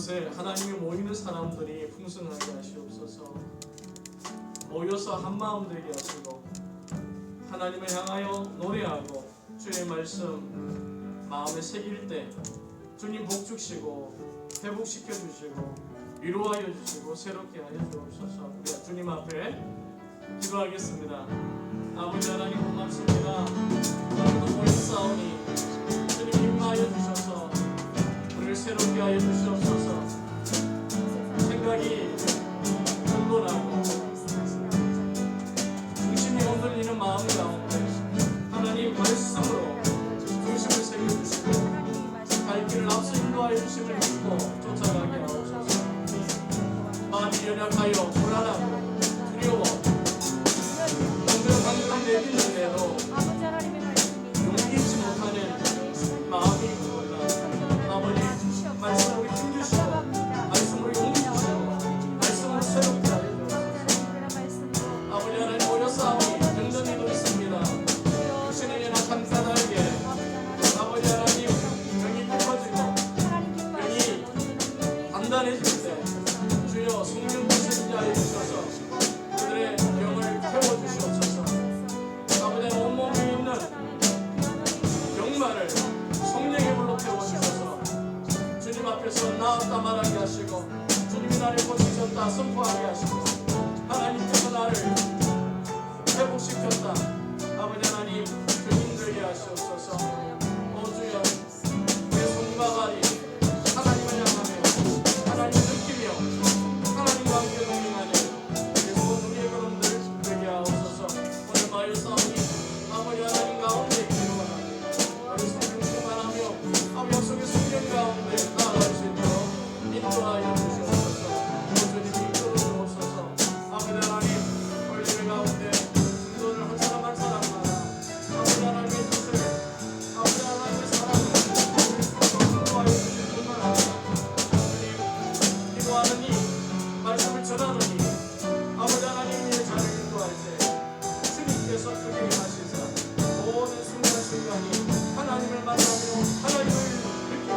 이곳에 하나님이 모이는 사람들이 풍성하게 하시옵소서. 모여서 한 마음 되게 하시고 하나님을 향하여 노래하고 주의 말씀 마음에 새길 때 주님 복 주시고 회복시켜 주시고 위로하여 주시고 새롭게 하여 주옵소서. 우리가 주님 앞에 기도하겠습니다. 아버지 하나님 고맙습니다. 오늘도 모였사오니 주님 임하여 주셔서 우리를 새롭게 하여 주시옵소서. 생각이 혼돈하고 중심이 흔들리는 마음 가운데 하나님 말씀으로 중심을 새겨주시고 갈 길을 앞서 인도하여 주심을 믿고 쫓아가게 하옵소서. 마음이 연약하여 불안하고 두려워 강력한 내딛는데도 용기 있지 못하는 마음이 있구나. 아버지 말씀으로 힘주시고 말씀으로 용기 주시고 말씀으로 새롭게 하여 주옵소서. 아버지 하나님 모여싸우니 영전히도 있습니다. 육신의 연약한 까닭에 아버지 하나님 병이 깊어지고 병이 단단해질 때 주여 성령 부신 자에 주셔서 그들의 병을 태워주시옵소서. 아버지 온몸에 있는 병마를 성령의 불로 태워주셔서 주님 앞에서 나았다 말하게 하시고 주님이 나를 고치셨다 선포하게 하시고 하나님께서 나를 회복시켰다 아버지 하나님 주님들에게 하시옵소서. 오 주여 내 손과 발이 하나님을 향하며 하나님을 느끼며 하나님과 함께 동행하는 예수 우리의 걸음들 되게 하옵소서. 오늘 마을 싸움이 아버지 하나님 가운데 있기를 원합니다. 우리 성령 충만하며 아버지 속의 성령 가운데 나아갈 수 있도록 인도하여 주시옵소서. 오 주님이 이끌어 주옵소서. 아버지 하나님 오늘 예배 가운데 순도를 한 사람 한 사람마다 아버지 하나님의 뜻을 아버지 하나님의 사랑을 인도하여 주실 뿐만 아니라 주님 기도하는 이 말씀을 전하는 이 아버지 하나님의 자를 인도할 때 주님께서 크게 하시사 모든 순간순간이 하나님을 만나며 하나님을 느끼며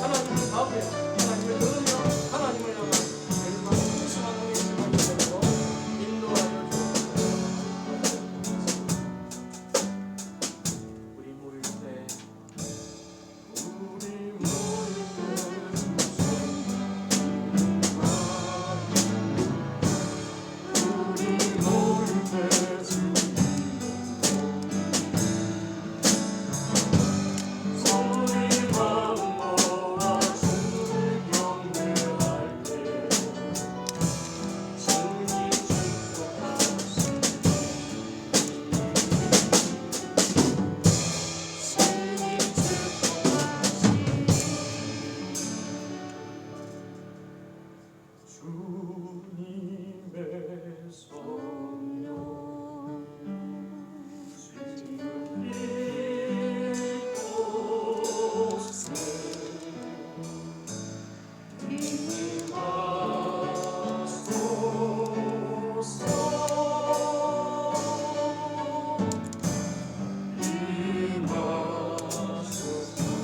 하나님을 봐며 하나님을 들으며 하나님을 향한 열망 풍성한 은혜의 시간이 되도록 인도하여 주옵소서. 우리 모일 때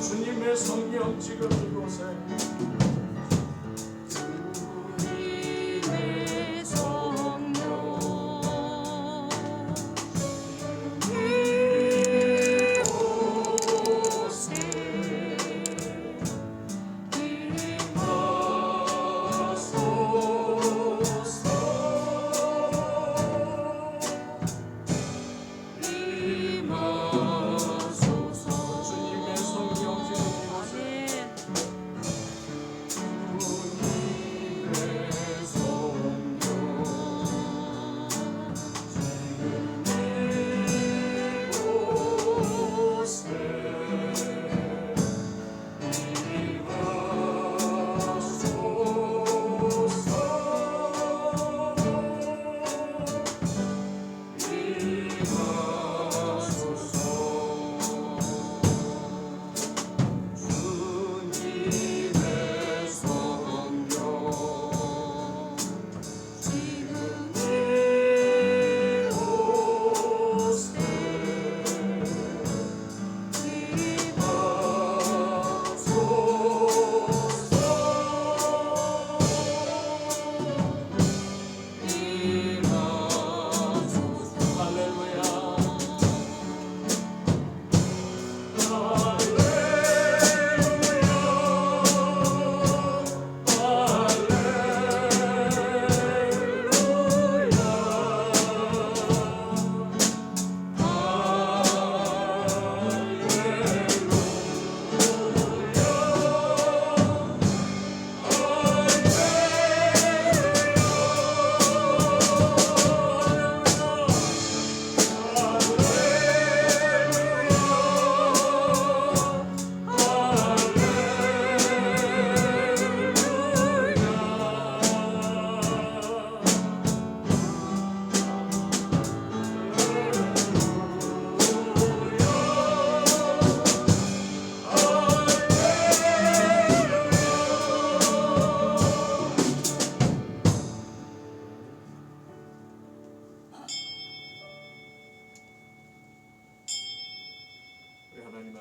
주님의 성령 지금 이곳에 주님의 성령 지금 이곳에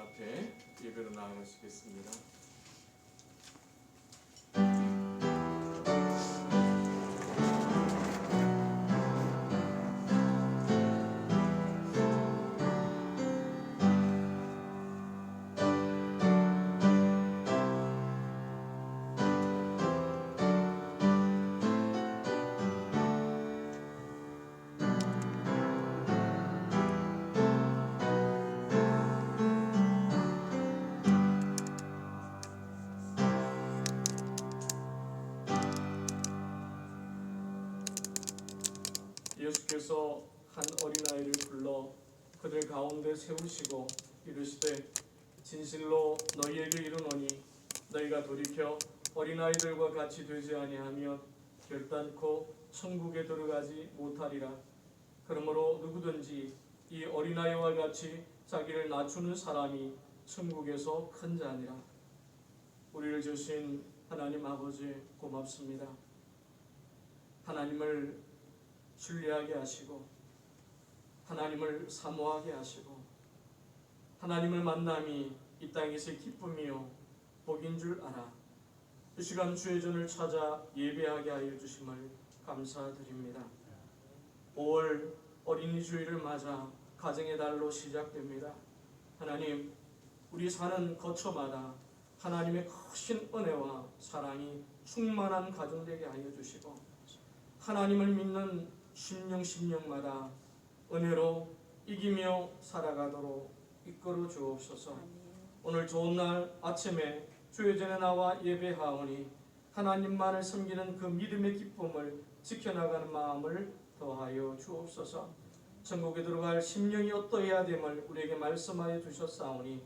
앞에 예배로 나아가시겠습니다. 예수께서 한 어린아이를 불러 그들 가운데 세우시고 이르시되 진실로 너희에게 이르노니 너희가 돌이켜 어린아이들과 같이 되지 아니하면 결단코 천국에 들어가지 못하리라. 그러므로 누구든지 이 어린아이와 같이 자기를 낮추는 사람이 천국에서 큰 자니라. 우리를 주신 하나님 아버지 고맙습니다. 하나님을 신뢰하게 하시고 하나님을 사모하게 하시고 하나님을 만남이 이 땅에서의 기쁨이요 복인 줄 알아 이 시간 주의 전을 찾아 예배하게 하여 주심을 감사드립니다. 5월 어린이 주일을 맞아 가정의 달로 시작됩니다. 하나님, 우리 사는 거처마다 하나님의 크신 은혜와 사랑이 충만한 가정 되게 하여 주시고 하나님을 믿는 심령마다 은혜로 이기며 살아가도록 이끌어 주옵소서. 오늘 좋은 날 아침에 주의 전에 나와 예배하오니 하나님만을 섬기는 그 믿음의 기쁨을 지켜나가는 마음을 더하여 주옵소서. 천국에 들어갈 심령이 어떠해야 됨을 우리에게 말씀하여 주셨사오니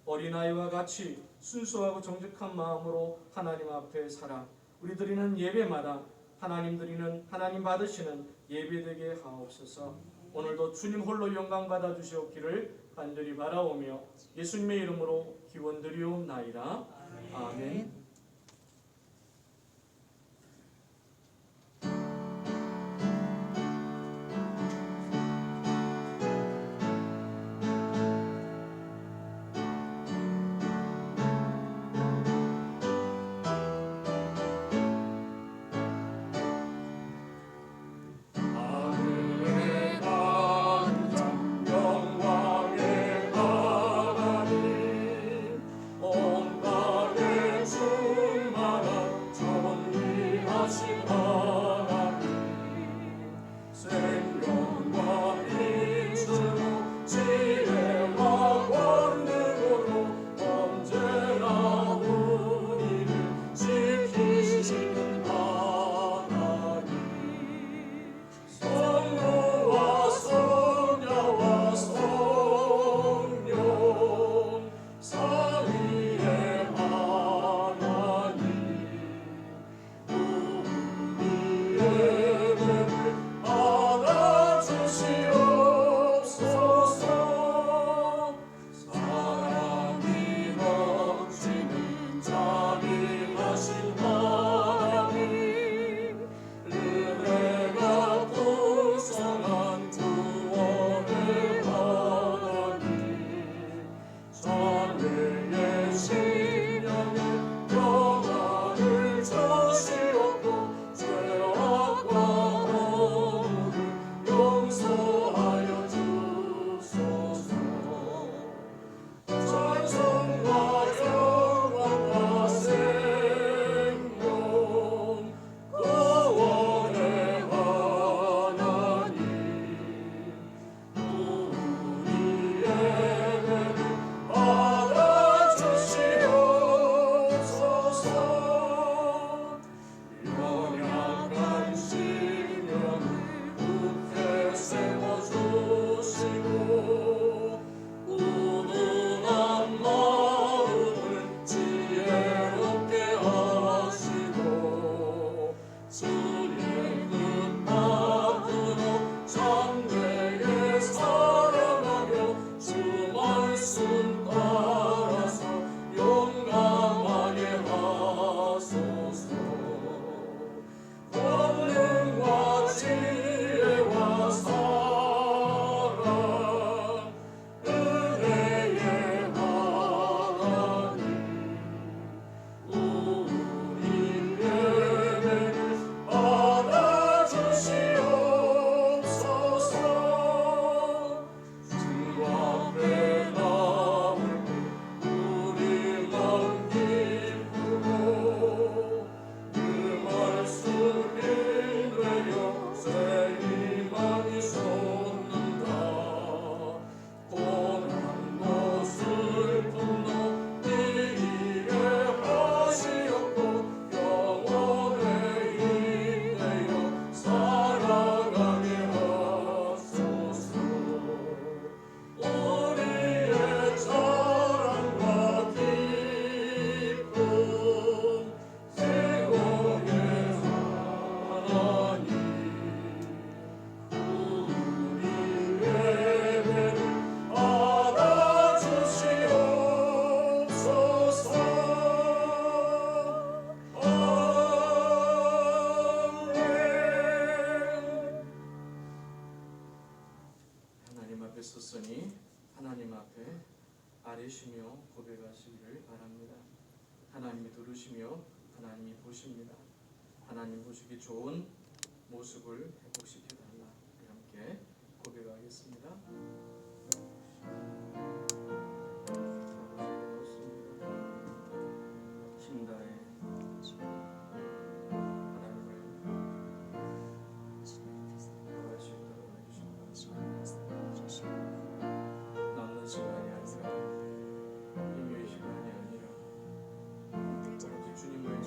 어린아이와 같이 순수하고 정직한 마음으로 하나님 앞에 살아 우리 드리는 예배마다 하나님 드리는 하나님 받으시는 예배되게 하옵소서. 오늘도 주님 홀로 영광 받아 주시옵기를 간절히 바라오며 예수님의 이름으로 기원드리옵나이다. 아멘. 온갖의 주 앞에 섰으니 하나님 앞에 아뢰시며 고백하시기를 바랍니다. 하나님이 들으시며 하나님이 보십니다. 하나님 보시기 좋은 모습을 회복시켜달라. 함께 고백하겠습니다. 힘다해 남는 시간이 아니라 임의의 시간이 아니라 오직 주님을 향한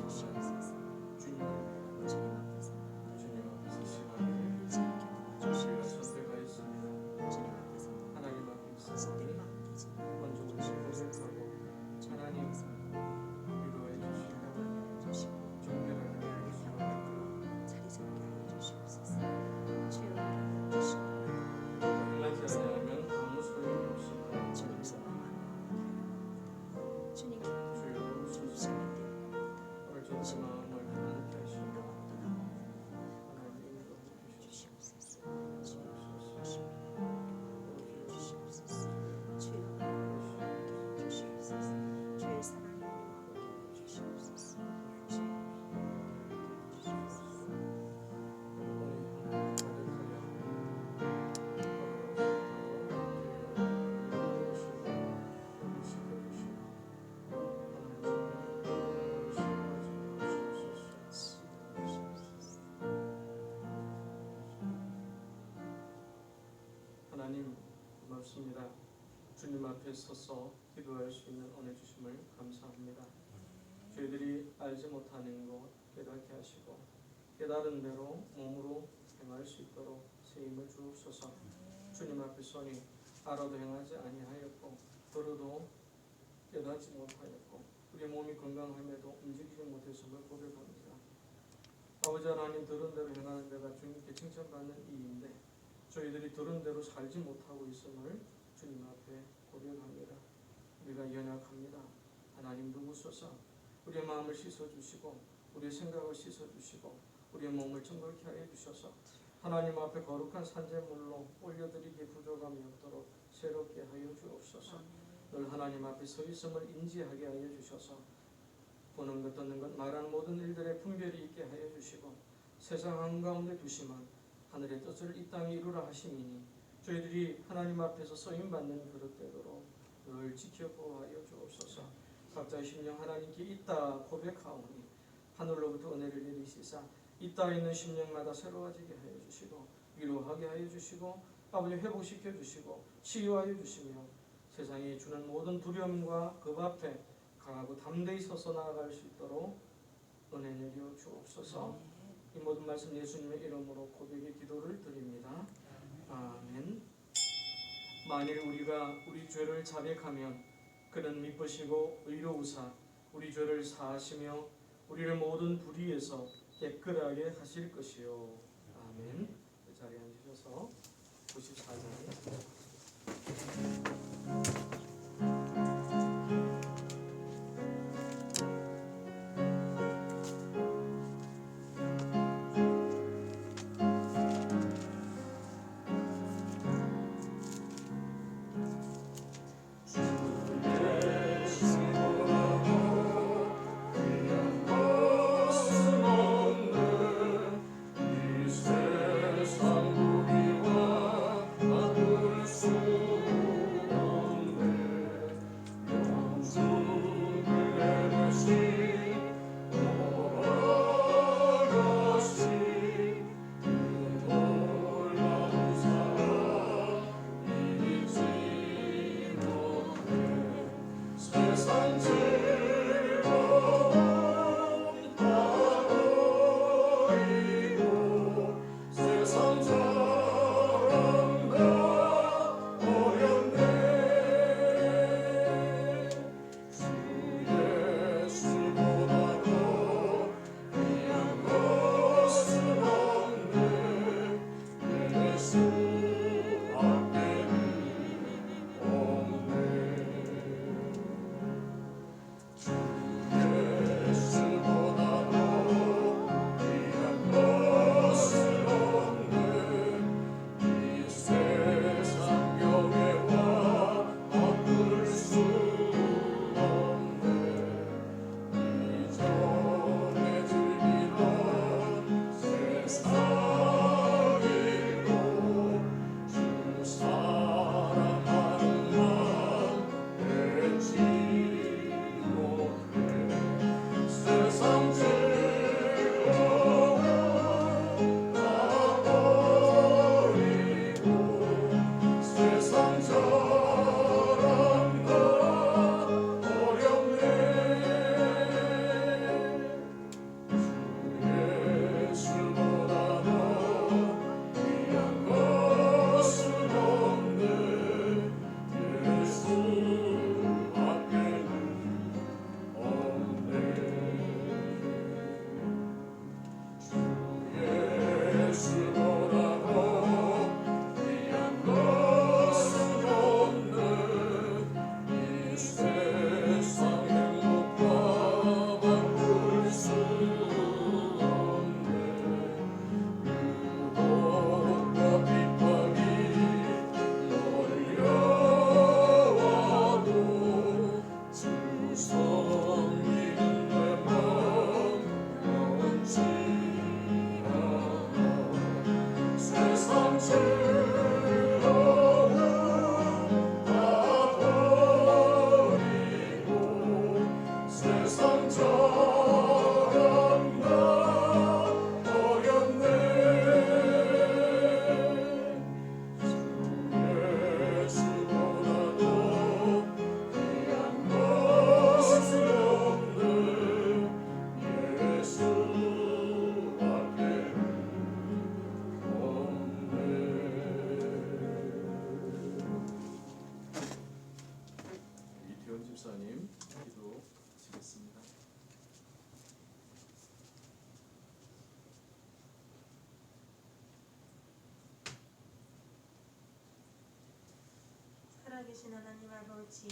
주님 앞에서 시간을 우리가 선택하였습니다. 하나님 앞에 있으니 먼저 우리 고백하고 하나님 위로해 주시고 정결하게 행하지 않으면 아무 소용이 없습니다. 주여 주시옵소서. 오늘 저들의 마음을 하나님께 하시고 하나님 위로해 주시옵소서. 하나님 고맙습니다. 주님 앞에 서서 기도할 수 있는 은혜 주심을 감사합니다. 저희들이 알지 못하는 것 깨닫게 하시고 깨달은 대로 몸으로 행할 수 있도록 세임을 주옵소서. 주님 앞에 서니 알아도 행하지 아니하였고 들어도 깨닫지 못하였고 우리 몸이 건강함에도 움직이지 못했음을 고백합니다. 아버지 하나님, 들은 대로 행하는 데가 주님께 칭찬받는 일인데 저희들이 들은 대로 살지 못하고 있음을 주님 앞에 고백합니다. 우리가 연약합니다. 하나님 누구소서. 우리의 마음을 씻어주시고 우리의 생각을 씻어주시고 우리의 몸을 정결케 하여 주셔서 하나님 앞에 거룩한 산재물로 올려드리기에 부족함이 없도록 새롭게 하여 주옵소서. 늘 하나님 앞에 서 있음을 인지하게 하여 주셔서 보는 것 듣는 것 말하는 모든 일들에 분별이 있게 하여 주시고 세상 한가운데 두시면 하늘의 뜻을 이 땅에 이루라 하시니 저희들이 하나님 앞에서 쓰임받는 그릇되도록 늘 지켜보하여 주옵소서. 각자의 심령 하나님께 있다 고백하오니 하늘로부터 은혜를 내리시사 있다 있는 심령마다 새로워지게 하여 주시고 위로하게 하여 주시고 아버지 회복시켜 주시고 치유하여 주시며 세상이 주는 모든 두려움과 겁 앞에 강하고 담대히 서서 나아갈 수 있도록 은혜 내려 주옵소서. 이 모든 말씀 예수님의 이름으로 고백의 기도를 드립니다. 아멘. 만일 우리가 우리 죄를 자백하면 그는 미쁘시고 의로우사 우리 죄를 사하시며 우리를 모든 불의에서 깨끗하게 하실 것이요. 아멘. 그 자리에 앉으셔서 94장 살아계신 하나님 아버지,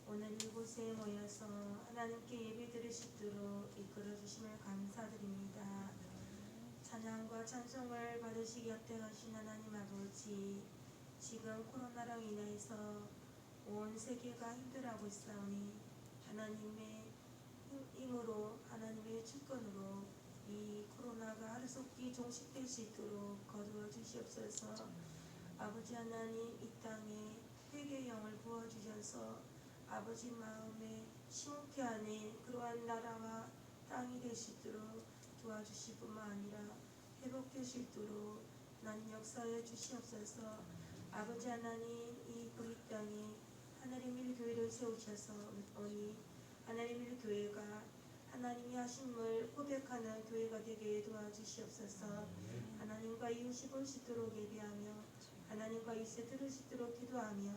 오늘 이곳에 모여서 하나님께 예배 드릴 수 있도록 이끌어 주심을 감사드립니다. 찬양과 찬송을 받으시기 합당하신 하나님 아버지, 지금 코로나로 인해서 온 세계가 힘들어하고 있사오니 하나님의 힘으로, 하나님의 주권으로 이 코로나가 하루속히 종식될 수 있도록 거두어 주시옵소서. 아버지 하나님, 이 땅에 회개의 영을 부어주셔서 아버지 마음에 심오케 하는 그러한 나라와 땅이 될 수 있도록 도와주실 뿐만 아니라 회복될 수 있도록 하나님 역사해 주시옵소서. 아버지 하나님, 이 땅에 하나님의 일교회를 세우셔서 오니 하나님의 일교회가 하나님이 하심을 고백하는 교회가 되게 도와주시옵소서. 하나님과 이웃이 볼 수 있도록 예배하며 하나님과 이웃이 들을 수 있도록 기도하며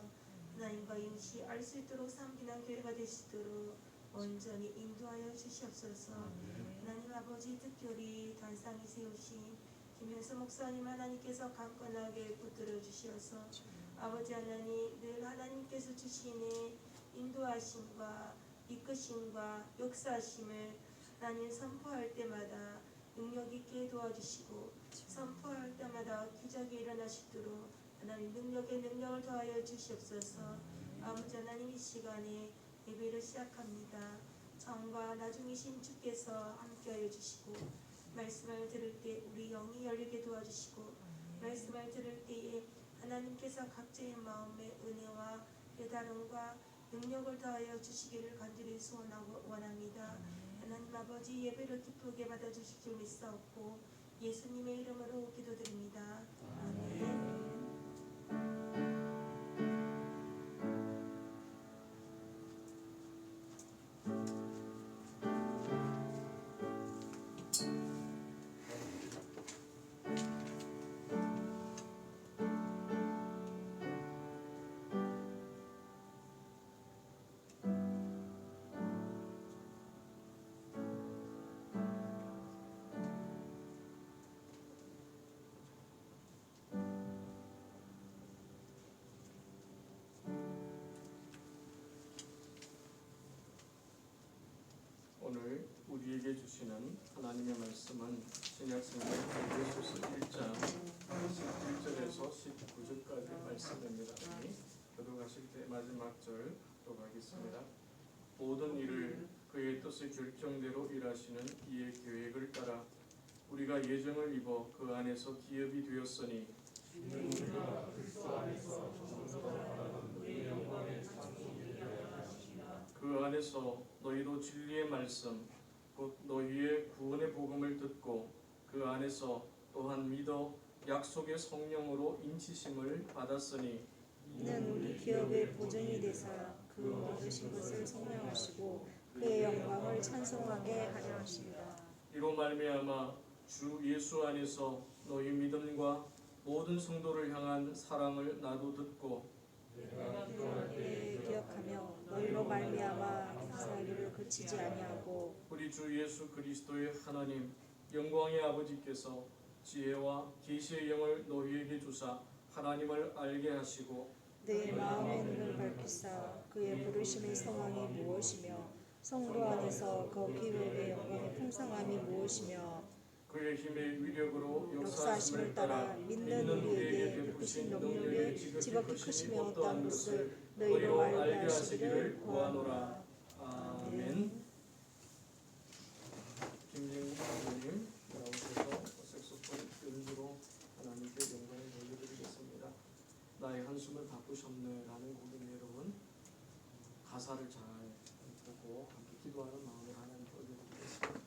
하나님과 이웃이 알 수 있도록 섬기는 교회가 될 수 있도록 온전히 인도하여 주시옵소서. 하나님 아버지, 특별히 단상이 세우신 김현수 목사님 하나님께서 강건하게 붙들어 주시어서 아버지 하나님, 늘 하나님께서 주시는 인도하심과 이끄심과 역사하심을 하나님 선포할 때마다 능력 있게 도와주시고 선포할 때마다 기적이 일어날 수 있도록 하나님 능력에 능력을 더하여 주시옵소서. 아버지 하나님, 이 시간에 예배를 시작합니다. 처음과 나중이신 주께서 함께하여 주시고 말씀을 들을 때 우리 영이 열리게 도와주시고 말씀을 들을 때에 하나님께서 각자의 마음의 은혜와 깨달음과 능력을 더하여 주시기를 간절히 소원하고 원합니다. 하나님 아버지, 예배를 기쁘게 받아주실 줄 믿사옵고 예수님의 이름으로 기도드립니다. 아멘. 오늘 우리에게 주시는 하나님의 말씀은 신약성경 에베소서 1장 11절에서 19절까지 말씀입니다. 교독하실 때 마지막 절 교독하겠습니다. 모든 일을 그의 뜻의 결정대로 일하시는 이의 계획을 따라 우리가 예정을 입어 그 안에서 기업이 되었으니 우리가 그리스도 안에서 우리의 영광의 찬송이 되어야 하십니다. 그 안에서 너희도 진리의 말씀 곧 너희의 구원의 복음을 듣고 그 안에서 또한 믿어 약속의 성령으로 인치심을 받았으니 이는 우리 기업의 보증이 되사 그 얻으신 것을 성령하시고 그의 영광을 찬송하게 하려 하십니다. 이로 말미암아 주 예수 안에서 너희 믿음과 모든 성도를 향한 사랑을 나도 듣고 내가 기도할 때 기억하며 너희로 말미암아 감사하기를 그치지 아니하고 우리 주 예수 그리스도의 하나님 영광의 아버지께서 지혜와 계시의 영을 너희에게 주사 하나님을 알게 하시고 내 마음의 눈을 밝히사 그의 부르심의 소망이 무엇이며 성도 안에서 그 기업의 영광의 풍성함이 무엇이며 그의 힘의 위력으로 역사하심을 따라 믿는 우리에게 베푸신 능력의 지극히 크심의 어떠한 것을 너희로 알게 하시기를 구하노라. 아멘. 김진국 선생님 나오셔서 색소폰 연주로 하나님께 영광을 돌려드리겠습니다. 나의 한숨을 바꾸셨네라는 곡입니다. 여러분 가사를 잘 보고 함께 기도하는 마음을 하나님께 올려드리겠습니다.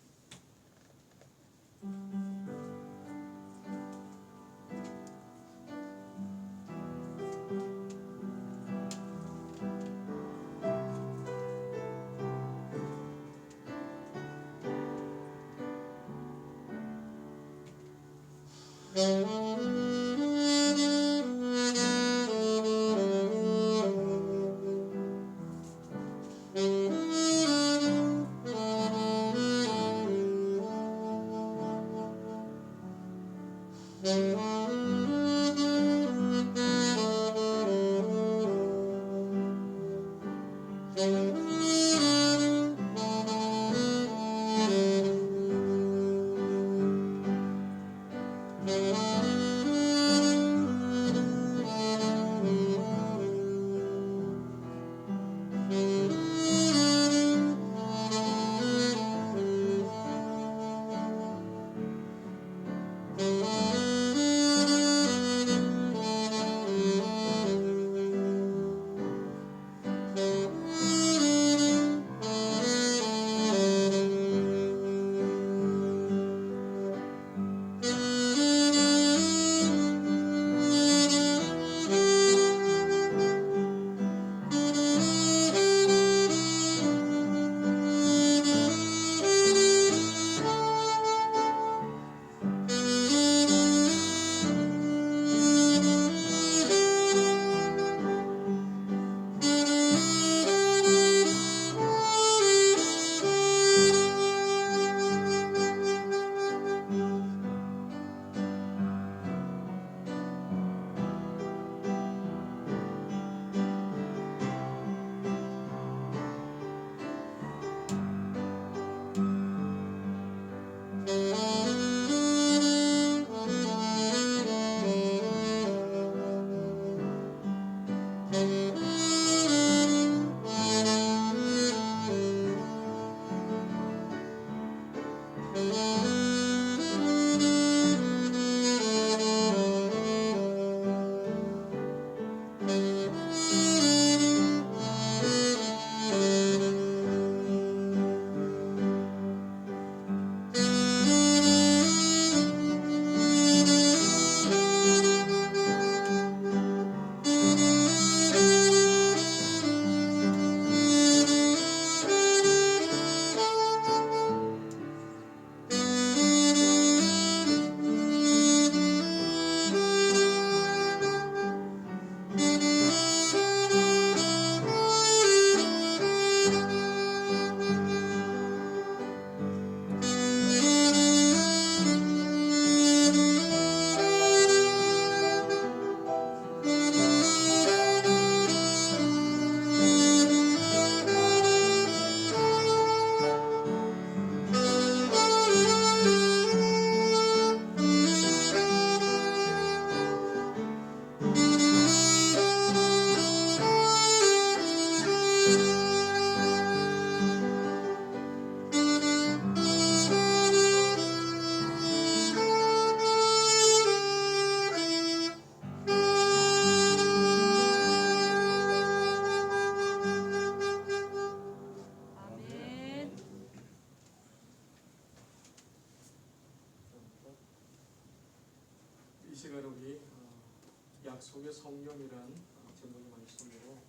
약속의 성경이란 제목의 말씀으로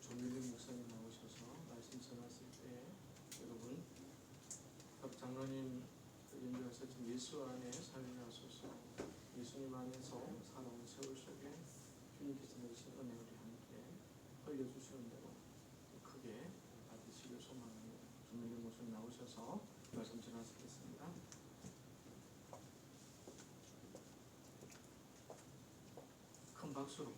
조민림 목사님 나오셔서 말씀 전하실 때 여러분 각 장로님 연주하셨던 예수 안에 살려하소서, 예수님 안에서 살아온 세월 속에 주님께서 내주신 은혜 우리 함께 흘려주시는 대로 크게 받으시길 소망합니다. 조민림 목사님 나오셔서 말씀 전하시겠습니다. 큰 박수로.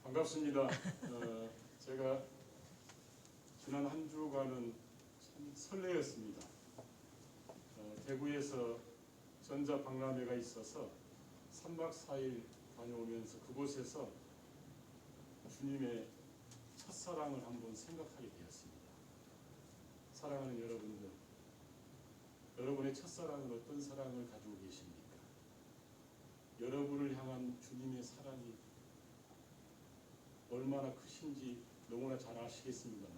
반갑습니다. 제가 지난 한 주간은 참 설레었습니다. 대구에서 전자박람회가 있어서 3박 4일 다녀오면서 그곳에서 주님의 첫사랑을 한번 생각하게 되었습니다. 사랑하는 여러분들, 여러분의 첫사랑은 어떤 사랑을 가지고 계십니까? 여러분을 향한 주님의 사랑이 얼마나 크신지 너무나 잘 아시겠습니다만,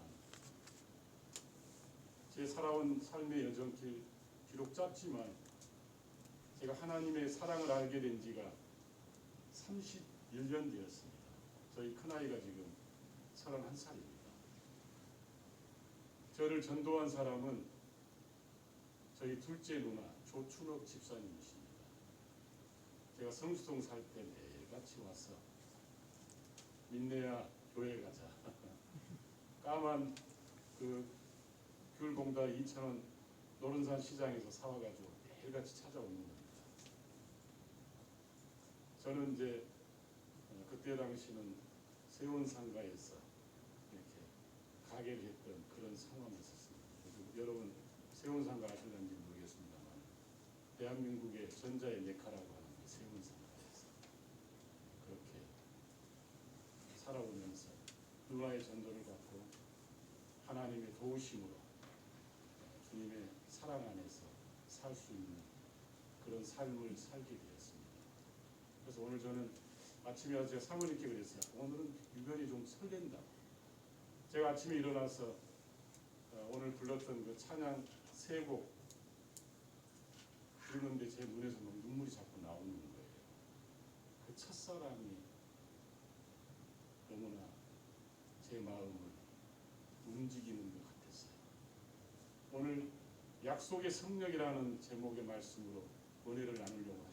제 살아온 삶의 여정길 비록 짧지만 제가 하나님의 사랑을 알게 된 지가 31년 되었습니다. 저희 큰아이가 지금 31살입니다. 저를 전도한 사람은 저희 둘째 누나 조춘옥 집사님이십니다. 제가 성수동 살 때 매일같이 와서 민내야 교회 가자. 까만 그 귤봉다 2,000원 노른산 시장에서 사와가지고 매일같이 찾아오는 겁니다. 저는 이제 그때 당시는 세운상가에서 이렇게 가게를 했던 그런 상황이 있었습니다. 여러분 세운상가 아실는지 모르겠습니다만 대한민국의 전자의 메카라고 하는 게 세운상가에서 그렇게 살아오면서 누나의 전도를 받고 하나님의 도우심으로 주님의 사랑 안에서 살 수 있는 그런 삶을 살게 되었습니다. 그래서 오늘 저는 아침에 제가 사모님께 그랬어요. 오늘은 유별이 좀 설렌다. 제가 아침에 일어나서 오늘 불렀던 그 찬양 세 곡 부르는데 제 눈에서 막 눈물이 자꾸 나오는 거예요. 그 첫사랑이 너무나 제 마음을 움직이는 것 같았어요. 오늘 약속의 성령이라는 제목의 말씀으로 은혜를 나누려고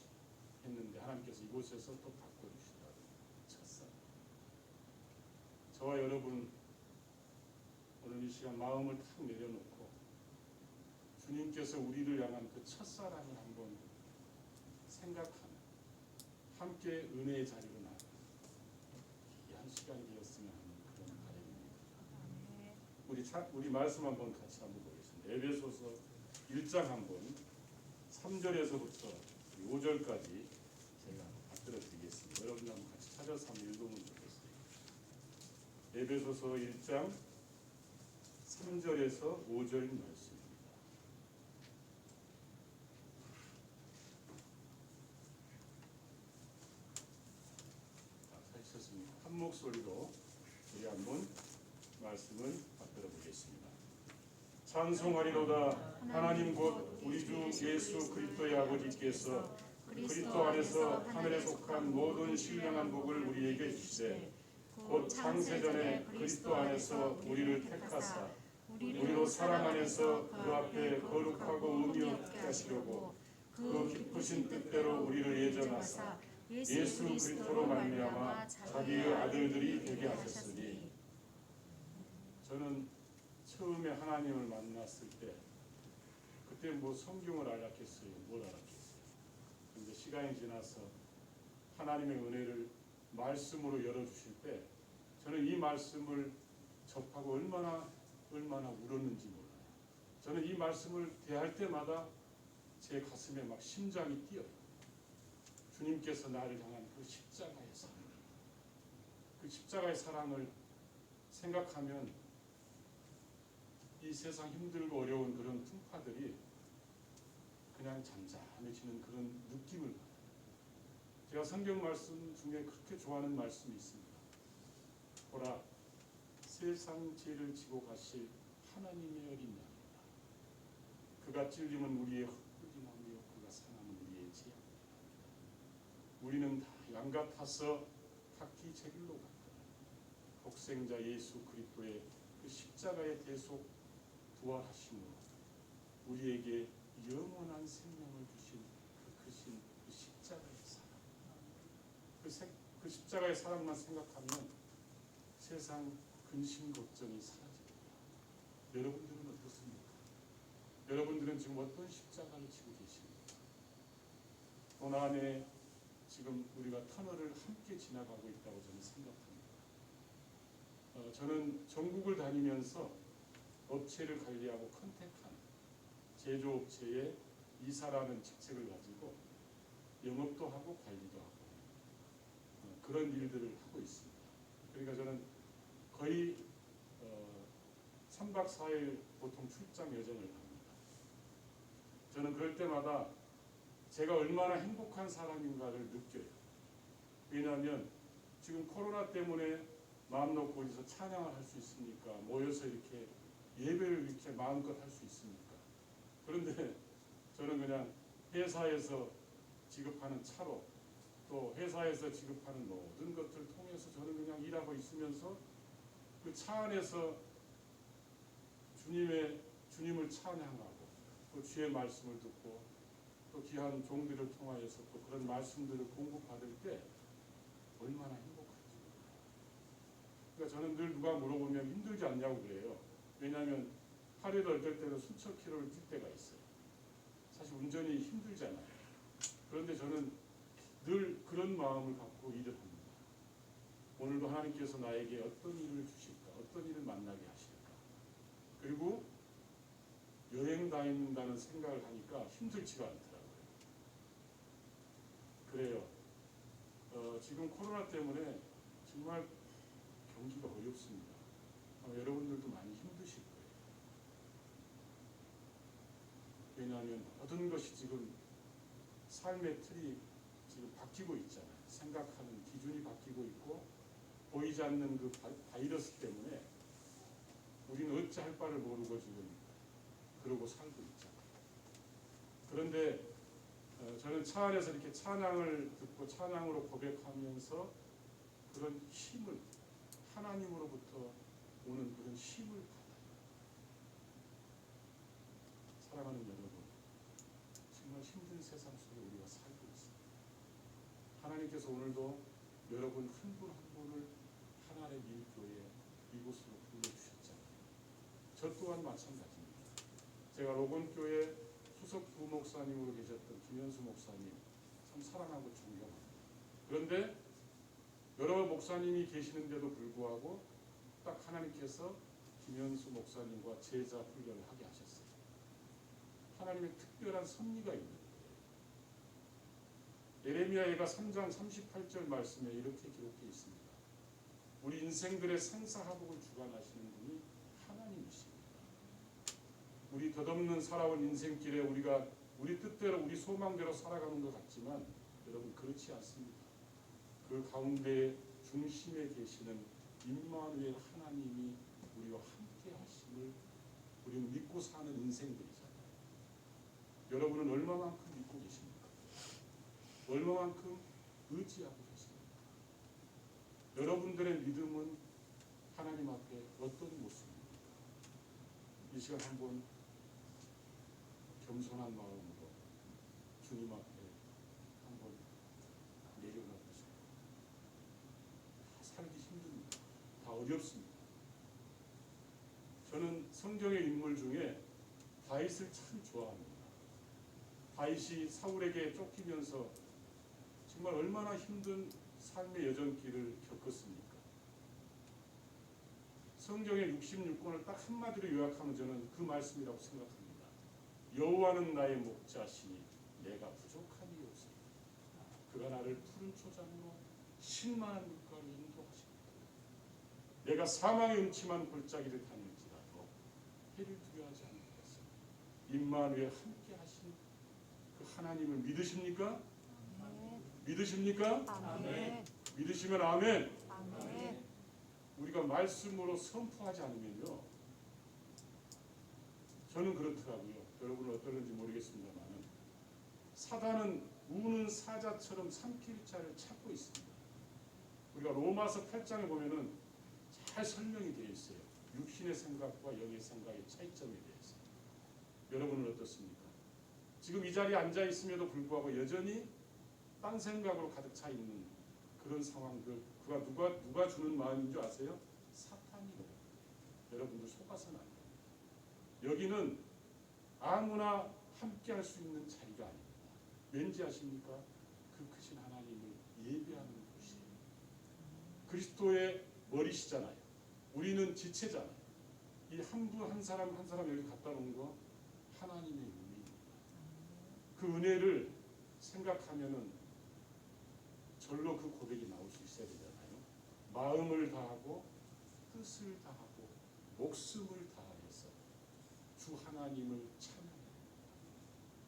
했는데 하나님께서 이곳에서 또 바꿔주시더라고요. 첫사랑. 저와 여러분 오늘 이 시간 마음을 탁 내려놓고 주님께서 우리를 향한 그 첫사랑을 한번 생각하며 함께 은혜의 자리로 나가 귀한 시간이 되었으면 하는 그런 바람입니다. 우리 말씀 한번 같이 한번 보겠습니다. 에베소서 1장 한번 3절에서부터 5절까지 제가 받들어 드리겠습니다. 여러분 한번 같이 찾아서 한번 읽으면 좋겠어요. 에베소서 1장 3절에서 5절 말씀입니다. 찾으셨습니까? 한 목소리로 우리 한번 말씀을 받들어 보겠습니다. 찬송하리로다. 하나님 곧 우리 주 예수 그리스도의 아버지께서 그리스도 안에서 하늘에 속한 모든 신령한 복을 우리에게 주시되 곧 창세전에 그리스도 안에서 우리를 택하사 우리로 사랑 안에서 그 앞에 거룩하고 의미 없게 하시려고 그 기쁘신 뜻대로 우리를 예정하사 예수 그리스도로 말미암아 자기의 아들들이 되게 하셨으니. 저는 처음에 하나님을 만났을 때 그때 뭐 성경을 알았겠어요? 뭘 알았겠어요? 근데 시간이 지나서 하나님의 은혜를 말씀으로 열어주실 때 저는 이 말씀을 접하고 얼마나 울었는지 몰라요. 저는 이 말씀을 대할 때마다 제 가슴에 막 심장이 뛰어요. 주님께서 나를 향한 그 십자가의 사랑, 그 십자가의 사랑을 생각하면 이 세상 힘들고 어려운 그런 풍파들이 그냥 잠잠해지는 그런 느낌을 받아요. 제가 성경 말씀 중에 그렇게 좋아하는 말씀이 있습니다. 보라, 세상 죄를 지고 가실 하나님의 어린 양이다. 그가 찔림은 우리의 헛구림하며 그가 상함은 우리의 죄악이다. 우리는 다 양 같아서 각기 제 길로 갔다. 독생자 예수 그리스도의 그 십자가의 대속 부활하심으로 우리에게 영원한 생명을 주신 그 크신 그 십자가의 사랑, 그 십자가의 사랑만 생각하면 세상 근심 걱정이 사라집니다. 여러분들은 어떻습니까? 여러분들은 지금 어떤 십자가를 지고 계십니까? 오늘 안에 지금 우리가 터널을 함께 지나가고 있다고 저는 생각합니다. 저는 전국을 다니면서 업체를 관리하고 컨택한 제조업체에 이사라는 직책을 가지고 영업도 하고 관리도 하고 그런 일들을 하고 있습니다. 그러니까 저는 거의 3박 4일 보통 출장 여정을 합니다. 저는 그럴 때마다 제가 얼마나 행복한 사람인가를 느껴요. 왜냐하면 지금 코로나 때문에 마음 놓고 어디서 찬양을 할 수 있습니까? 모여서 이렇게 예배를 이렇게 마음껏 할 수 있습니까? 그런데 저는 그냥 회사에서 지급하는 차로 또 회사에서 지급하는 모든 것들을 통해서 저는 그냥 일하고 있으면서 그 차 안에서 주님을 찬양하고 또 주의 말씀을 듣고 또 귀한 종들을 통하여서 또 그런 말씀들을 공급받을 때 얼마나 행복한지. 그러니까 저는 늘 누가 물어보면 힘들지 않냐고 그래요. 왜냐하면 하루에도 어떨 때는 수천 킬로를 뛸 때가 있어요. 사실 운전이 힘들잖아요. 그런데 저는 늘 그런 마음을 갖고 일을 합니다. 오늘도 하나님께서 나에게 어떤 일을 주실까? 어떤 일을 만나게 하실까? 그리고 여행 다닌다는 생각을 하니까 힘들지가 않더라고요. 그래요. 지금 코로나 때문에 정말 경기가 어렵습니다. 여러분들도 많이 힘드실 거예요. 왜냐하면 모든 것이 지금 삶의 틀이 지금 바뀌고 있잖아요. 생각하는 기준이 바뀌고 있고 보이지 않는 그 바이러스 때문에 우리는 어찌할 바를 모르고 지금 그러고 살고 있잖아요. 그런데 저는 차 안에서 이렇게 찬양을 듣고 찬양으로 고백하면서 그런 힘을 하나님으로부터 오는 그런 힘을 받아요. 사랑하는 여러분, 정말 힘든 세상 속에 우리가 살고 있습니다. 하나님께서 오늘도 여러분 한 분 한 분을 하나님의 밀교회 이곳으로 불러주셨잖아요. 저 또한 마찬가지입니다. 제가 로건교회 수석 부목사님으로 계셨던 김현수 목사님 참 사랑하고 존경합니다. 그런데 여러 목사님이 계시는데도 불구하고 딱 하나님께서 김현수 목사님과 제자 훈련을 하게 하셨어요. 하나님의 특별한 섭리가 있는 거예요. 예레미야가 3장 38절 말씀에 이렇게 기록되어 있습니다. 우리 인생들의 생사화복을 주관하시는 분이 하나님이십니다. 우리 덧없는 살아온 인생길에 우리가 우리 뜻대로 우리 소망대로 살아가는 것 같지만 여러분 그렇지 않습니다. 그 가운데 중심에 계시는 임마누엘 하나님이 우리와 함께 하심을 우리는 믿고 사는 인생들이잖아요. 여러분은 얼마만큼 믿고 계십니까? 얼마만큼 의지하고 계십니까? 여러분들의 믿음은 하나님 앞에 어떤 모습입니까? 이 시간 한번 겸손한 마음으로 주님 앞에 한번 내려가 보세요. 다 살기 힘듭니다. 다 어렵습니다. 저는 성경의 인물 중에 다윗을 참 좋아합니다. 다윗이 사울에게 쫓기면서 정말 얼마나 힘든 삶의 여정길을 겪었습니까? 성경의 66권을 딱 한마디로 요약하면 저는 그 말씀이라고 생각합니다. 여호와는 나의 목자시니 내가 부족함이 없으리라. 그가 나를 푸른 초장으로 신만한 물가로 인도하시리라. 내가 사망의 음침한 골짜기를 다닐지라도 해를 두려워하지 않겠으니 임마누엘 함께 하신 하나님을 믿으십니까? 아멘. 믿으십니까? 아멘. 믿으시면 아멘. 아멘. 우리가 말씀으로 선포하지 않으면요, 저는 그렇더라고요. 여러분은 어떨는지 모르겠습니다만 사단은 우는 사자처럼 삼킬 자를 찾고 있습니다. 우리가 로마서 8장에 보면은 잘 설명이 되어 있어요. 육신의 생각과 영의 생각의 차이점에 대해서. 여러분은 어떻습니까? 지금 이 자리에 앉아 있음에도 불구하고 여전히 딴 생각으로 가득 차 있는 그런 상황들, 그가 누가 주는 마음인 줄 아세요? 사탄이 그래요. 여러분들 속아서는 안 돼요. 여기는 아무나 함께 할 수 있는 자리가 아닙니다. 왠지 아십니까? 그 크신 하나님을 예배하는 곳이에요. 그리스도의 머리시잖아요. 우리는 지체잖아요. 이 한 사람 한 사람 여기 갖다 놓은 거 하나님의 은혜입니다. 그 은혜를 생각하면은 절로 그 고백이 나올 수 있어야 되잖아요. 마음을 다하고 뜻을 다하고 목숨을 다해서 주 하나님을 찬양합니다.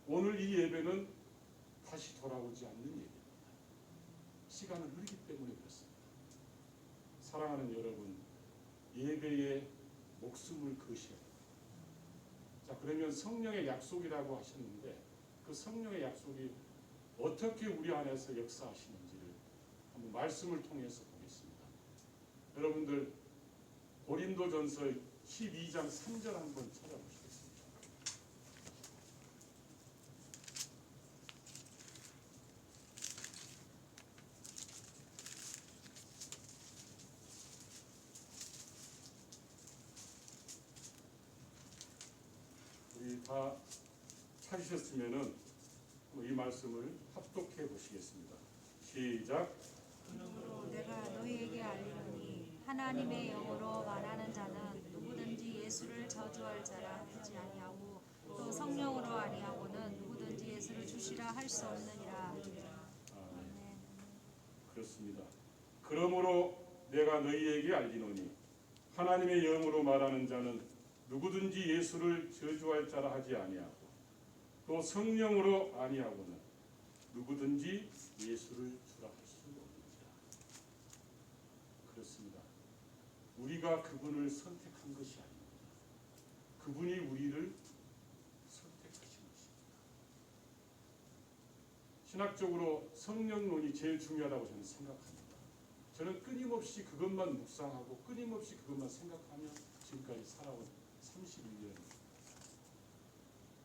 오늘 이 예배는 다시 돌아오지 않는 예배입니다. 시간은 흐르기 때문에 그렇습니다. 사랑하는 여러분, 예배에 목숨을 거셔야 합니다. 자, 그러면 성령의 약속이라고 하셨는데 그 성령의 약속이 어떻게 우리 안에서 역사하시는지를 한번 말씀을 통해서 보겠습니다. 여러분들 고린도전서 12장 3절 한번 찾아보시겠습니다. 우리 다 찾으셨으면은 이 말씀을 합독해 보시겠습니다. 시작. 그러므로 내가 너희에게 알리노니 하나님의 영으로 말하는 자는 누구든지 예수를 저주할 자라 하지 아니하고 또 성령으로 아니하고는 누구든지 예수를 주시라 할 수 없느니라. 아멘. 그렇습니다. 그러므로 내가 너희에게 알리노니 하나님의 영으로 말하는 자는 누구든지 예수를 저주할 자라 하지 아니하고 또 성령으로 아니하고는 누구든지 예수를 주라 할 수 없느니라. 그렇습니다. 우리가 그분을 선택한 것이 아닙니다. 그분이 우리를 선택하신 것입니다. 신학적으로 성령론이 제일 중요하다고 저는 생각합니다. 저는 끊임없이 그것만 묵상하고 끊임없이 그것만 생각하며 지금까지 살아온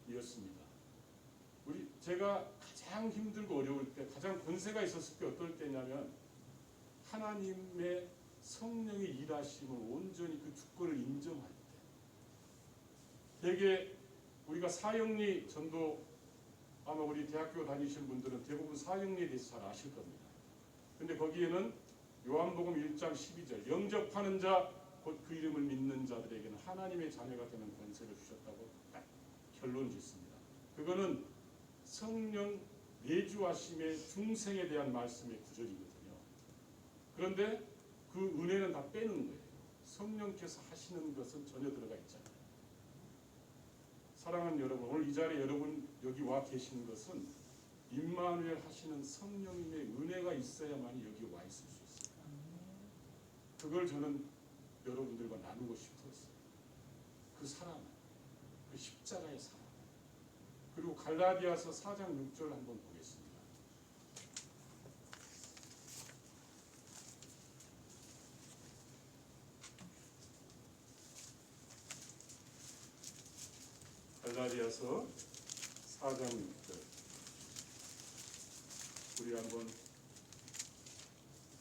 31년이었습니다. 제가 가장 힘들고 어려울 때, 가장 권세가 있었을 때 어떨 때냐면 하나님의 성령의 일하심을 온전히 그 주권을 인정할 때. 되게 우리가 사형리 전도, 아마 우리 대학교 다니신 분들은 대부분 사형리에 대해서 잘 아실 겁니다. 근데 거기에는 요한복음 1장 12절 영접하는 자 곧 그 이름을 믿는 자들에게는 하나님의 자녀가 되는 권세를 주셨다고 딱 결론 짓습니다. 그거는 성령 내주하심의 중생에 대한 말씀의 구절이거든요. 그런데 그 은혜는 다 빼는 거예요. 성령께서 하시는 것은 전혀 들어가 있잖아요. 사랑하는 여러분, 오늘 이 자리에 여러분 여기 와 계시는 것은 임마누엘 하시는 성령님의 은혜가 있어야만 여기 와 있을 수 있어요. 그걸 저는 여러분들과 나누고 싶었어요. 그 사랑, 그 십자가의 사랑. 그리고 갈라디아서 4장 6절 한번 보겠습니다. 갈라디아서 4장 6절. 우리 한번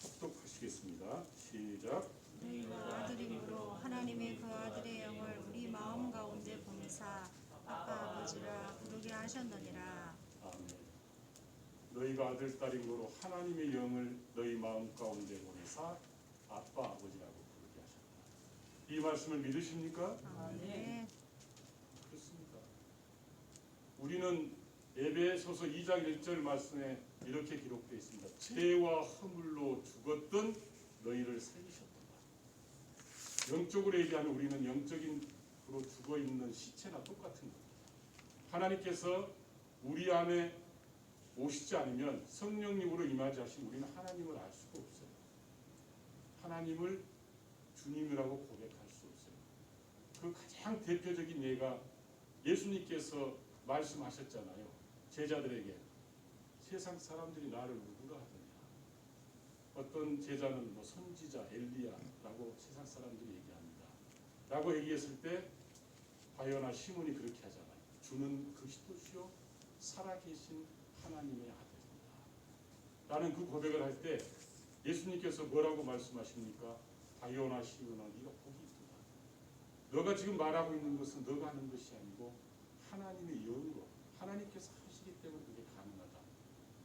합독하시겠습니다. 시작. 너희가 아들임으로 하나님의 그 아들의 영을 우리 마음 가운데 보내사 아빠 아버지라 부르게 하셨느니라. 아멘. 너희가 아들 딸임으로 하나님의 영을 너희 마음 가운데 보내사 아빠 아버지라고 부르게 하셨다. 이 말씀을 믿으십니까? 아멘. 그렇습니다. 우리는 에베소서 2장 1절 말씀에 이렇게 기록되어 있습니다. 죄와 허물로 죽었던 너희를 살리셨다. 영적으로 얘기하면 우리는 영적인으로 죽어있는 시체나 똑같은 겁니다. 하나님께서 우리 안에 오시지 않으면 성령님으로 임하지 하신 우리는 하나님을 알 수가 없어요. 하나님을 주님이라고 고백할 수 없어요. 그 가장 대표적인 예가 예수님께서 말씀하셨잖아요. 제자들에게 세상 사람들이 나를 누구라 하더냐. 어떤 제자는 뭐 선지자 엘리야라고 세상 사람들이 얘기합니다. 라고 얘기했을 때 바요나 시몬이 그렇게 하잖아요. 주는 그리스도시요 살아계신 하나님의 아들입니다. 라는 그 고백을 할 때 예수님께서 뭐라고 말씀하십니까? 바요나 시몬아 네가 복이 있구나. 너가 지금 말하고 있는 것은 너가 하는 것이 아니고 하나님의 영으로 하나님께서 하시기 때문에 그게 가능하다.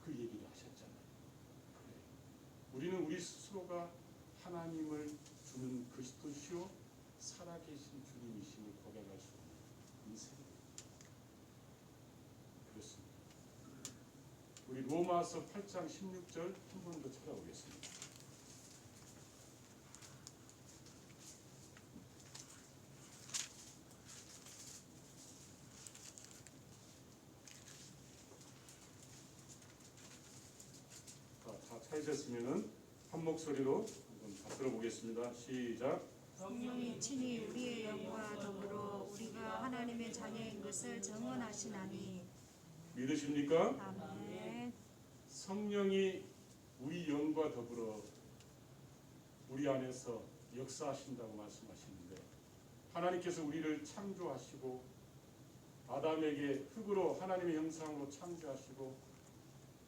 그 얘기를 하셨잖아요. 그래. 우리는 우리 스스로가 하나님을 주는 그리스도시요 살아계신 주님이심을 고백할 수 있는 인생입니다. 그렇습니다. 우리 로마서 8장 16절 한 번 더 찾아보겠습니다. 다 찾으셨으면은 한 목소리로 한번 다 들어보겠습니다. 시작. 성령이 친히 우리의 영과 더불어 우리가 하나님의 자녀인 것을 증언하시나니. 믿으십니까? 아멘. 성령이 우리 영과 더불어 우리 안에서 역사하신다고 말씀하시는데 하나님께서 우리를 창조하시고 아담에게 흙으로 하나님의 형상으로 창조하시고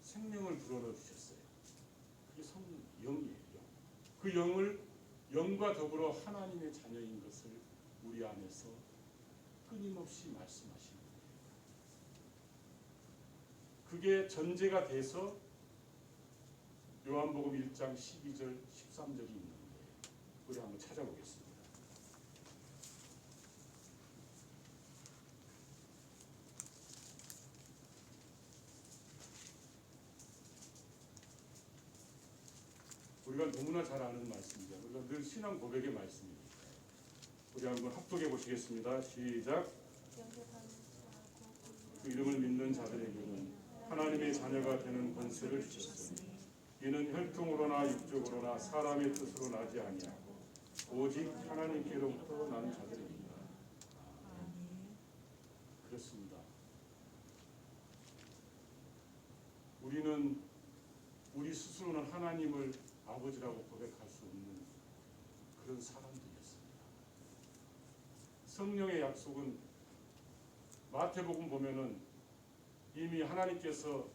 생명을 불어넣어 주셨어요. 그게 성령 영이에요. 그 영을 영과 더불어 하나님의 자녀인 것을 우리 안에서 끊임없이 말씀하시는 거예요. 그게 전제가 돼서 요한복음 1장 12절 13절이 있는 거예요. 우리 한번 찾아보겠습니다. 우리가 너무나 잘 아는 말씀이죠. 우리가 늘 신앙 고백의 말씀입니다. 우리 한번 합독해 보시겠습니다. 시작. 그 이름을 믿는 자들에게는 하나님의 자녀가 되는 권세를 주셨으니 이는 혈통으로나 육적으로나 사람의 뜻으로 나지 아니하고 오직 하나님께로부터 난 자들입니다. 그렇습니다. 우리는 우리 스스로는 하나님을 아버지라고 고백할 수 없는 그런 사람들이었습니다. 성령의 약속은 마태복음 보면은 이미 하나님께서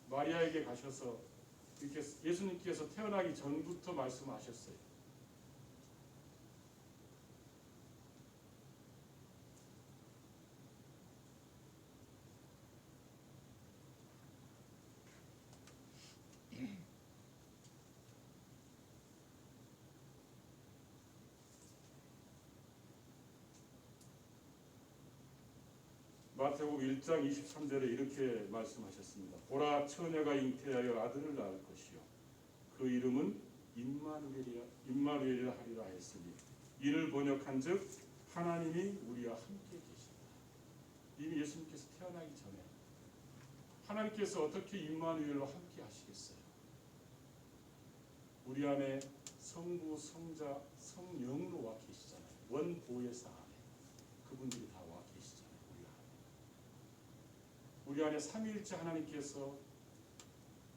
마리아에게 가셔서 이렇게 예수님께서 태어나기 전부터 말씀하셨어요. 마태복음 1장 23절에 이렇게 말씀하셨습니다. 보라 처녀가 잉태하여 아들을 낳을 것이요 그 이름은 임마누엘이라 하리라 했으니 이를 번역한즉 하나님이 우리와 함께 계신다. 이미 예수님께서 태어나기 전에 하나님께서 어떻게 임마누엘로 함께 하시겠어요? 우리 안에 성부, 성자, 성령으로 와 계시잖아요. 원보혜사 안에 그분들이 다 와 계시잖아요. 우리 안에 삼위일체 하나님께서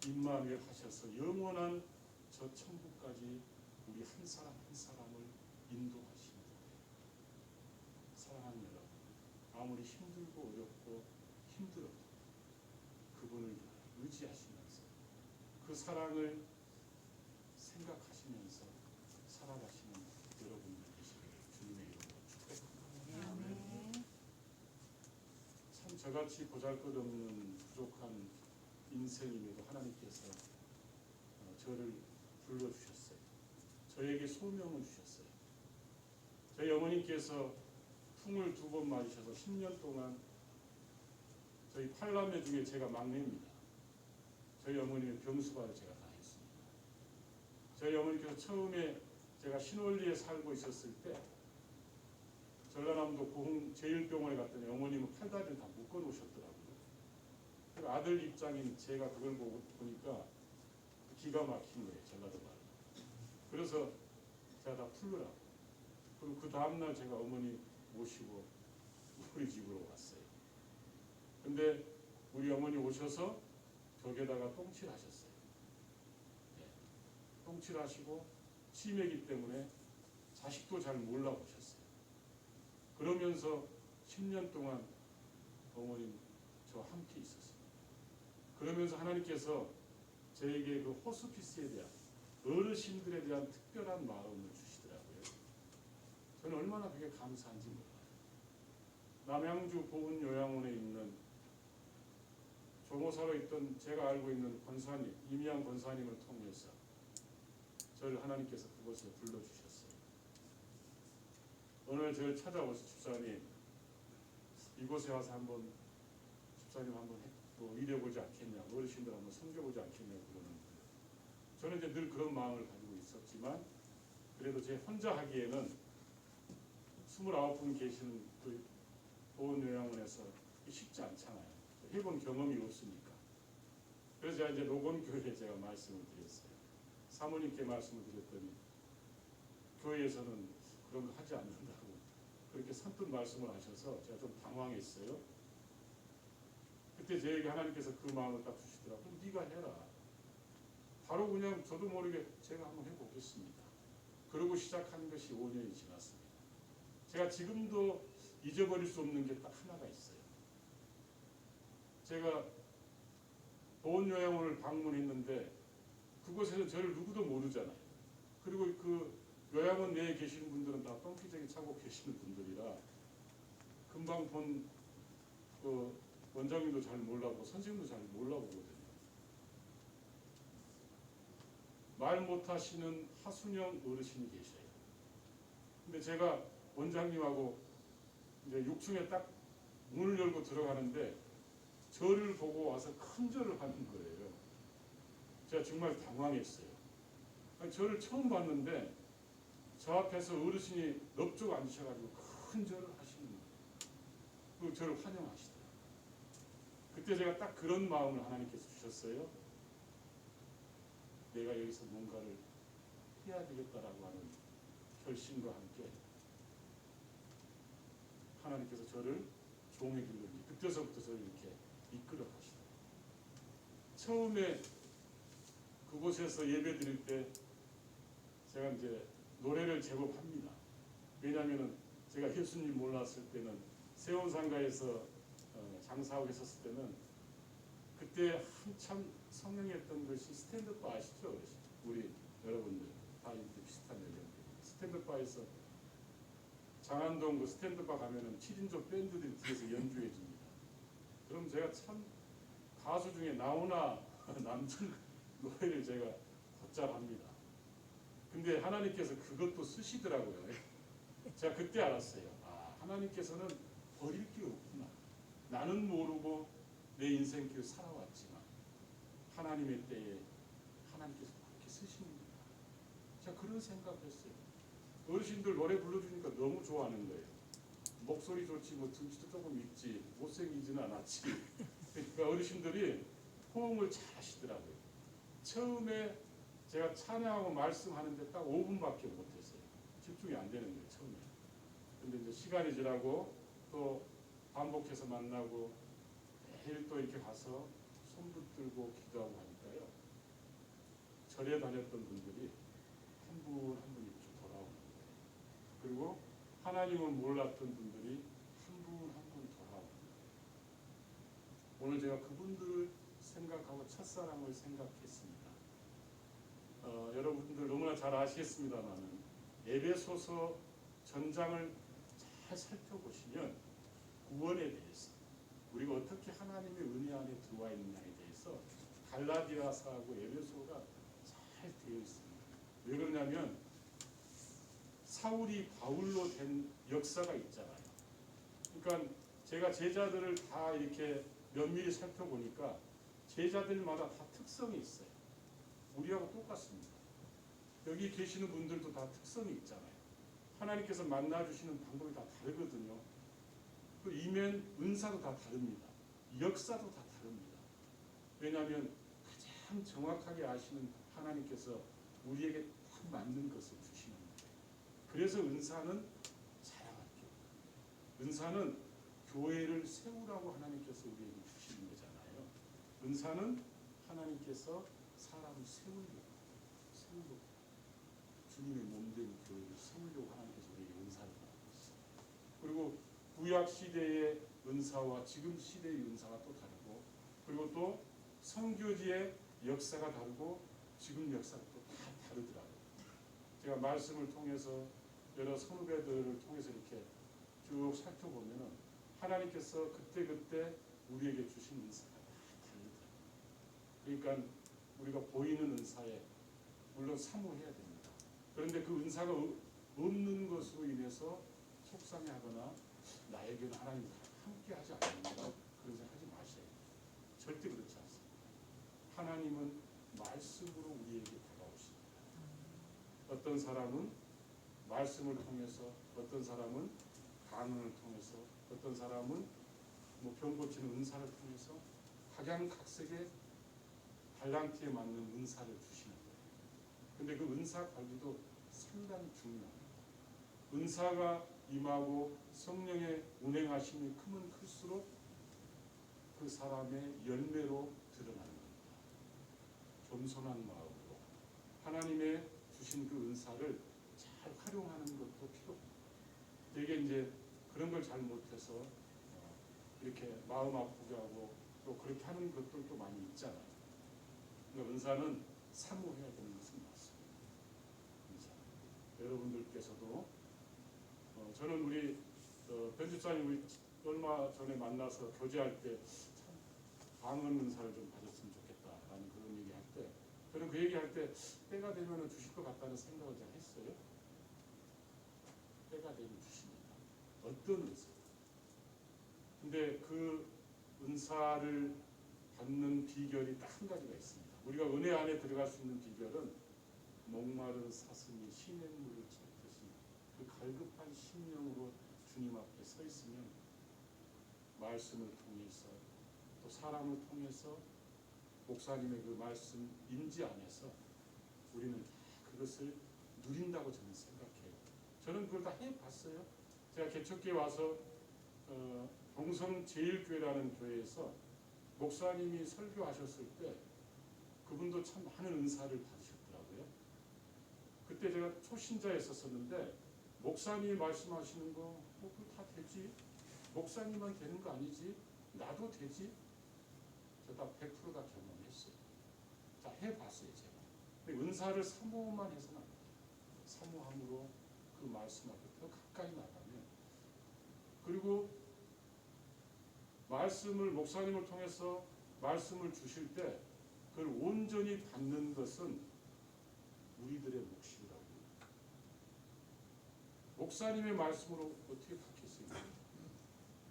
임마누엘 하셔서 영원한 저 천국까지 우리 한 사람 한 사람을 인도하시는 거예요. 사랑하는 여러분, 아무리 힘들고 어렵고 힘들어도 그분을 의지하시면서 그 사랑을 생각하시면서 살아가시는 여러분들 되시기를 주님의 이름으로 축복합니다. 참 저같이 보잘것없는 부족한 인생임에도 하나님께서 저를 불러주셨어요. 저에게 소명을 주셨어요. 저희 어머님께서 풍을 2번 맞으셔서 10년 동안 저희 8남매 중에 제가 막내입니다. 저희 어머님의 병수발을 제가 다 했습니다. 저희 어머니께서 처음에 제가 신월리에 살고 있었을 때 전라남도 고흥 제1병원에 갔더니 어머님은 팔다리를 다 묶어 놓으셨더라고요. 그 아들 입장인 제가 그걸 보니까 기가 막힌 거예요. 전라도 말. 그래서 제가 다 풀으라고. 그리고 그 다음날 제가 어머니 모시고 우리 집으로 왔어요. 근데 우리 어머니 오셔서 벽에다가 똥칠하셨어요. 네. 똥칠하시고 치매이기 때문에 자식도 잘 몰라보셨어요. 그러면서 10년 동안 어머님 저 함께 있었어요. 그러면서 하나님께서 저에게 그 호스피스에 대한 어르신들에 대한 특별한 마음을 주시더라고요. 저는 얼마나 그게 감사한지 몰라요. 남양주 보훈요양원에 있는 조모사로 있던 제가 알고 있는 권사님, 이미양 권사님을 통해서 저를 하나님께서 그곳에 불러주셨어요. 오늘 저를 찾아오셔서 집사님 이곳에 와서 한번 집사님 한번 일해보지 않겠냐, 어르신들 한번 섬겨보지 않겠냐 그러는 거예요. 저는 이제 늘 그런 마음을 가지고 있었지만 그래도 제 혼자 하기에는 29분 계시는 그 보훈요양원에서 쉽지 않잖아요. 해본 경험이 없으니까. 그래서 제가 이제 노건교회에 제가 말씀을 드렸어요. 사모님께 말씀을 드렸더니 교회에서는 그런 거 하지 않는다고 그렇게 선뜻 말씀을 하셔서 제가 좀 당황했어요. 그때 저에게 하나님께서 그 마음을 딱 주시더라고요. 그럼 네가 해라. 바로 그냥 저도 모르게 제가 한번 해보겠습니다. 그러고 시작한 것이 5년이 지났습니다. 제가 지금도 잊어버릴 수 없는 게 딱 하나가 있어요. 제가 보훈요양원을 방문했는데 그곳에서 저를 누구도 모르잖아요. 그리고 그 요양원 내에 계시는 분들은 다 똥기저귀 차고 계시는 분들이라 금방 본 그 원장님도 잘 몰라보고 선생님도 잘 몰라보거든요. 말 못하시는 하순영 어르신이 계셔요. 근데 제가 원장님하고 이제 6층에 딱 문을 열고 들어가는데 저를 보고 와서 큰 절을 하는 거예요. 제가 정말 당황했어요. 아니, 저를 처음 봤는데 저 앞에서 어르신이 넙죽 앉으셔가지고 큰 절을 하시는 거예요. 그리고 저를 환영하시더라고요. 그때 제가 딱 그런 마음을 하나님께서 주셨어요. 내가 여기서 뭔가를 해야 되겠다라고 하는 결심과 함께 하나님께서 저를 종의 길로 그때서부터 저를 이렇게 이끌어 가시더라고요. 처음에 그곳에서 예배 드릴 때 제가 이제 노래를 제법 합니다. 왜냐하면 제가 예수님 몰랐을 때는 세원상가에서 장사하고 있었을 때는 그때 한참 성행했던 것이 스탠드바 아시죠? 우리 여러분들 다 비슷한 연령대. 스탠드바에서 장안동 그 스탠드바 가면은 7인조 밴드들이 뒤에서 연주해 줍니다. 그럼 제가 참 가수 중에 나오나 남들 노래를 제가 곧잘 합니다. 근데 하나님께서 그것도 쓰시더라고요. 제가 그때 알았어요. 아, 하나님께서는 버릴 게 없구나. 나는 모르고 내 인생길 살아왔지만 하나님의 때에 하나님께서 그렇게 쓰시는구나. 제가 그런 생각을 했어요. 어르신들 노래 불러주니까 너무 좋아하는 거예요. 목소리 좋지 뭐 등치도 조금 있지 못생기지는 않았지. 그러니까 어르신들이 호응을 잘 하시더라고요. 처음에 제가 찬양하고 말씀하는데 딱 5분밖에 못했어요. 집중이 안 되는 거예요, 처음에. 근데 이제 시간이 지나고 또 반복해서 만나고 매일 또 이렇게 가서 손 붙들고 기도하고 하니까요. 절에 다녔던 분들이 한 분 한 분 이렇게 돌아오는 거예요. 그리고 하나님은 몰랐던 분들이 한 분 한 분 돌아오는 거예요. 오늘 제가 그분들을 생각하고 첫사랑을 생각했습니다. 여러분들 너무나 잘 아시겠습니다만은 에베소서 전장을 잘 살펴보시면 구원에 대해서 우리가 어떻게 하나님의 은혜 안에 들어와 있느냐에 대해서 갈라디아서하고 에베소가 잘 되어 있습니다. 왜 그러냐면 사울이 바울로 된 역사가 있잖아요. 그러니까 제가 제자들을 다 이렇게 면밀히 살펴보니까 제자들마다 다 특성이 있어요. 우리하고 똑같습니다. 여기 계시는 분들도 다 특성이 있잖아요. 하나님께서 만나주시는 방법이 다 다르거든요. 또 이면 은사도 다 다릅니다. 역사도 다 다릅니다. 왜냐하면 가장 정확하게 아시는 하나님께서 우리에게 딱 맞는 것을 주시는 거예요. 그래서 은사는 자랑할게요. 은사는 교회를 세우라고 하나님께서 우리에게 주시는 거잖아요. 은사는 하나님께서 사람을 세우려고 주님의 몸된 교회를 세우려고 하나님께서 우리에게 은사를 받고 있어요. 그리고 구약 시대의 은사와 지금 시대의 은사가 또 다르고, 그리고 또 선교지의 역사가 다르고 지금 역사가 또 다 다르더라고요. 제가 말씀을 통해서 여러 선후배들을 통해서 이렇게 쭉 살펴보면은 하나님께서 그때 우리에게 주신 은사가 다 다르더라고요. 그러니까 우리가 보이는 은사에 물론 사모해야 됩니다. 그런데 그 은사가 없는 것으로 인해서 속상해하거나 나에게는 하나님과 함께하지 않는다, 그런 생각하지 마세요. 절대 그렇지 않습니다. 하나님은 말씀으로 우리에게 다가오십니다. 어떤 사람은 말씀을 통해서, 어떤 사람은 강언을 통해서, 어떤 사람은 병 고치는 은사를 통해서 각양각색의 달란트에 맞는 은사를 주시는 거예요. 근데 그 은사 관리도 상당히 중요합니다. 은사가 임하고 성령의 운행하심이 크면 클수록 그 사람의 열매로 드러나는 겁니다. 겸손한 마음으로 하나님의 주신 그 은사를 잘 활용하는 것도 필요합니다. 되게 이제 그런 걸 잘 못해서 이렇게 마음 아프게 하고 또 그렇게 하는 것들도 많이 있잖아요. 그러니까 은사는 사모해야 되는 것은 맞습니다. 은사. 여러분들께서도 저는 우리 변집사님 우리 얼마 전에 만나서 교제할 때 참 방언 은사를 좀 받았으면 좋겠다라는 그런 얘기할 때 저는 그 얘기할 때 때가 되면 주실 것 같다는 생각을 잘 했어요. 때가 되면 주십니다. 어떤 은사? 근데 그 은사를 받는 비결이 딱 한 가지가 있습니다. 우리가 은혜 안에 들어갈 수 있는 비결은 목마른 사슴이 시냇물을 찾듯이 그 갈급한 심령으로 주님 앞에 서 있으면 말씀을 통해서 또 사람을 통해서 목사님의 그 말씀 임지 안에서 우리는 그것을 누린다고 저는 생각해요. 저는 그걸 다 해봤어요. 제가 개척교회 와서 동성제일교회라는 교회에서 목사님이 설교하셨을 때 그분도 참 많은 은사를 받으셨더라고요. 그때 제가 초신자였었는데 목사님이 말씀하시는 거 그거 다 되지? 목사님만 되는 거 아니지? 나도 되지? 저 다 100%다 경험했어요. 다 해봤어요 제가. 근데 은사를 사모만 해서는 안 돼요. 사모함으로 그 말씀 앞에 더 가까이 나가면, 그리고 말씀을 목사님을 통해서 말씀을 주실 때 그걸 온전히 받는 것은 우리들의 몫이라고. 목사님의 말씀으로 어떻게 받겠습니까?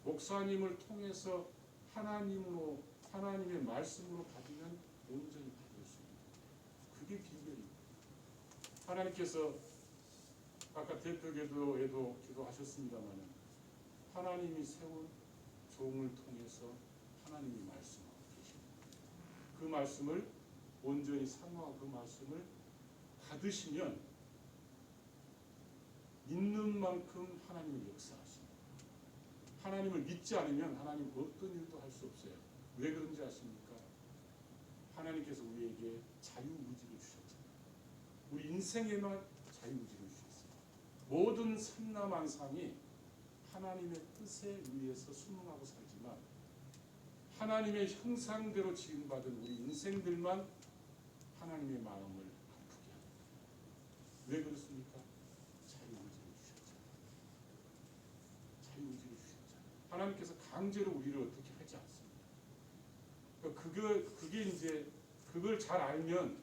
목사님을 통해서 하나님의 말씀으로 받으면 온전히 받을 수 있는 거예요. 그게 비결입니다. 하나님께서 아까 대표기도에도 기도하셨습니다만 하나님이 세운 종을 통해서 하나님이 말씀하고 계십니다. 그 말씀을 온전히 사모하고 그 말씀을 받으시면 믿는 만큼 하나님을 역사하십니다. 하나님을 믿지 않으면 하나님 어떤 일도 할 수 없어요. 왜 그런지 아십니까? 하나님께서 우리에게 자유의지를 주셨잖아요. 우리 인생에만 자유의지를 주셨어요. 모든 삼라만상이 하나님의 뜻에 의해서 순응하고 살지만 하나님의 형상대로 지음받은 우리 인생들만 하나님의 마음을 아프게 합니다. 왜 그렇습니까? 자유의지를 주셨잖아요. 자유의지를 주셨잖아요. 하나님께서 강제로 우리를 어떻게 하지 않습니다. 그게 이제 그걸 잘 알면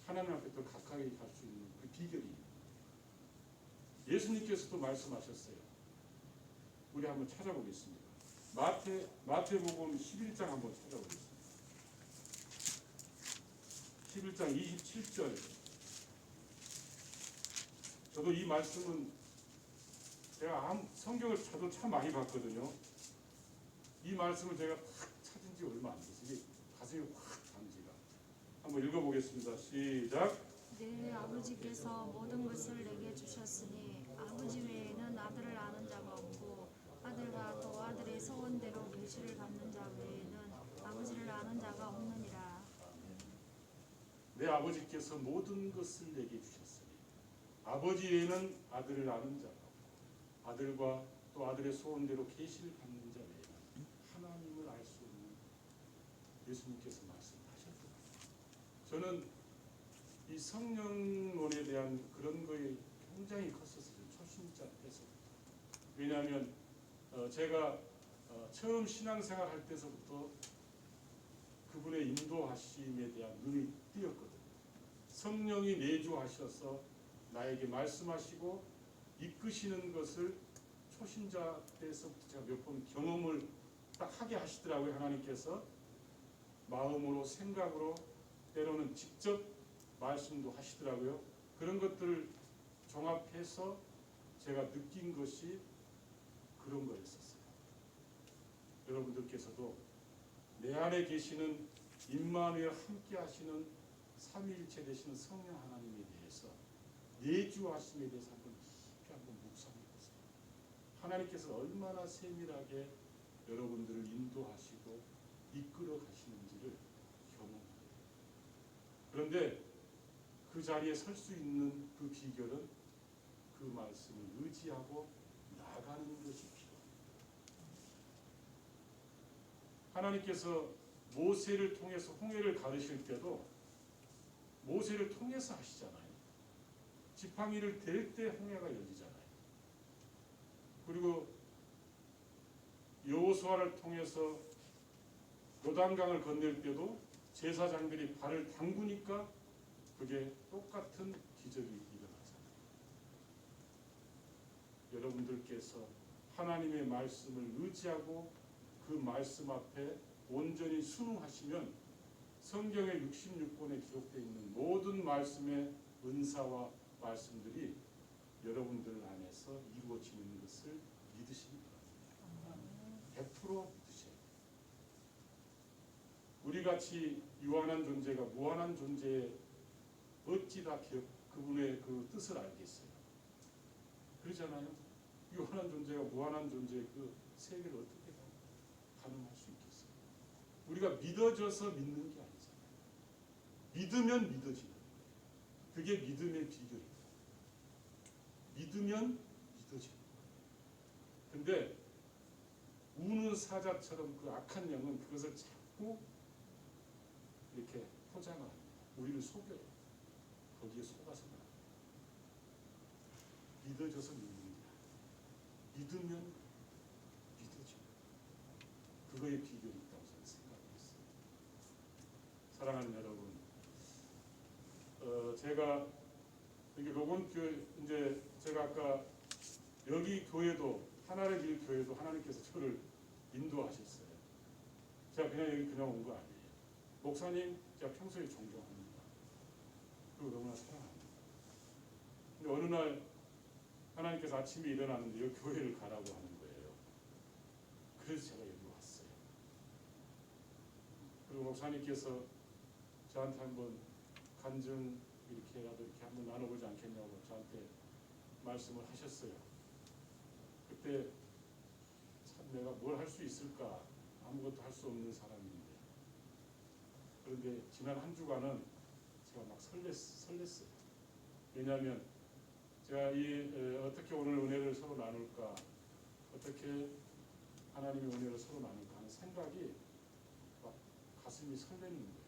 하나님 앞에 더 가까이 갈 수 있는 그 비결이에요. 예수님께서도 말씀하셨어요. 우리 한번 찾아보겠습니다. 마태복음 11장 한번 찾아보겠습니다. 11장 27절. 저도 이 말씀은 제가 성경을 저도 참 많이 봤거든요. 이 말씀을 제가 확 찾은 지 얼마 안 됐어요. 이게 가슴이 확 한번 읽어보겠습니다. 시작. 내 아버지께서 모든 것을 내게 주셨으니 아버지 외에는 아들을 아는 자가 없고 아들과 또 아들의 소원대로 계시를 받는 자 외에는 아버지를 아는 자가 없느니라. 내 아버지께서 모든 것을 내게 주셨으니 아버지 외에는 아들을 아는 자가 없고 아들과 또 아들의 소원대로 계시를 받는 자 외에는 하나님을 알 수 없는 예수님께서 말씀하셨죠. 저는 이 성령론에 대한 그런 거에 굉장히 컸었어요. 초신자 때서부터. 왜냐하면 제가 처음 신앙생활 할 때서부터 그분의 인도하심에 대한 눈이 띄었거든요. 성령이 내주하셔서 나에게 말씀하시고 이끄시는 것을 초신자 때서부터 제가 몇 번 경험을 딱 하게 하시더라고요. 하나님께서 마음으로 생각으로 때로는 직접 말씀도 하시더라고요. 그런 것들을 종합해서 제가 느낀 것이 그런 거였었어요. 여러분들께서도 내 안에 계시는 임마누엘 함께 하시는 삼위일체 되시는 성령 하나님에 대해서 내주하심에 대해서 한번 깊이 한번 묵상해 보세요. 하나님께서 얼마나 세밀하게 여러분들을 인도하시고 이끌어 가시는지를 경험해요. 그런데 그 자리에 설 수 있는 그 비결은 그 말씀을 의지하고 나가는 것이 필요합니다. 하나님께서 모세를 통해서 홍해를 가르실 때도 모세를 통해서 하시잖아요. 지팡이를 댈 때 홍해가 열리잖아요. 그리고 여호수아를 통해서 요단강을 건널 때도 제사장들이 발을 담그니까 그게 똑같은 기적이 일어나잖아요. 여러분들께서 하나님의 말씀을 의지하고 그 말씀 앞에 온전히 순응하시면 성경의 66권에 기록되어 있는 모든 말씀의 은사와 말씀들이 여러분들 안에서 이루어지는 것을 믿으시기 바랍니다. 100% 믿으셔야 돼요. 우리같이 유한한 존재가 무한한 존재에 어찌 다 그분의 그 뜻을 알겠어요. 그러잖아요. 유한한 존재가 무한한 존재의 그 세계를 어떻게 가늠할 수 있겠어요. 우리가 믿어져서 믿는 게 아니잖아요. 믿으면 믿어지는 거예요. 그게 믿음의 비결입니다. 믿으면 믿어지는 거예요. 근데 우는 사자처럼 그 악한 영은 그것을 자꾸 이렇게 포장을 합니다. 우리를 속여요. 거기에 속아서 나요. 믿어져서 믿는다. 믿으면 믿어지고 그거의 비결이 있다고 저는 생각했어요. 사랑하는 여러분, 제가 여기 로건 교회 이제 제가 아까 여기 교회도 하나의 길 교회도 하나님께서 저를 인도하셨어요. 제가 그냥 여기 그냥 온 거 아니에요. 목사님 제가 평소에 존경합니다. 그리고 너무나 사랑합니다. 근데 어느 날 하나님께서 아침에 일어났는데 여기 교회를 가라고 하는 거예요. 그래서 제가 여기 왔어요. 그리고 목사님께서 저한테 한번 간증 이렇게라도 이렇게 한번 나눠보지 않겠냐고 저한테 말씀을 하셨어요. 그때 참 내가 뭘 할 수 있을까? 아무것도 할 수 없는 사람인데. 그런데 지난 한 주간은 제가 막 설렜어요. 왜냐하면 제가 어떻게 오늘 은혜를 서로 나눌까, 어떻게 하나님의 은혜를 서로 나눌까 하는 생각이 막 가슴이 설레는 거예요.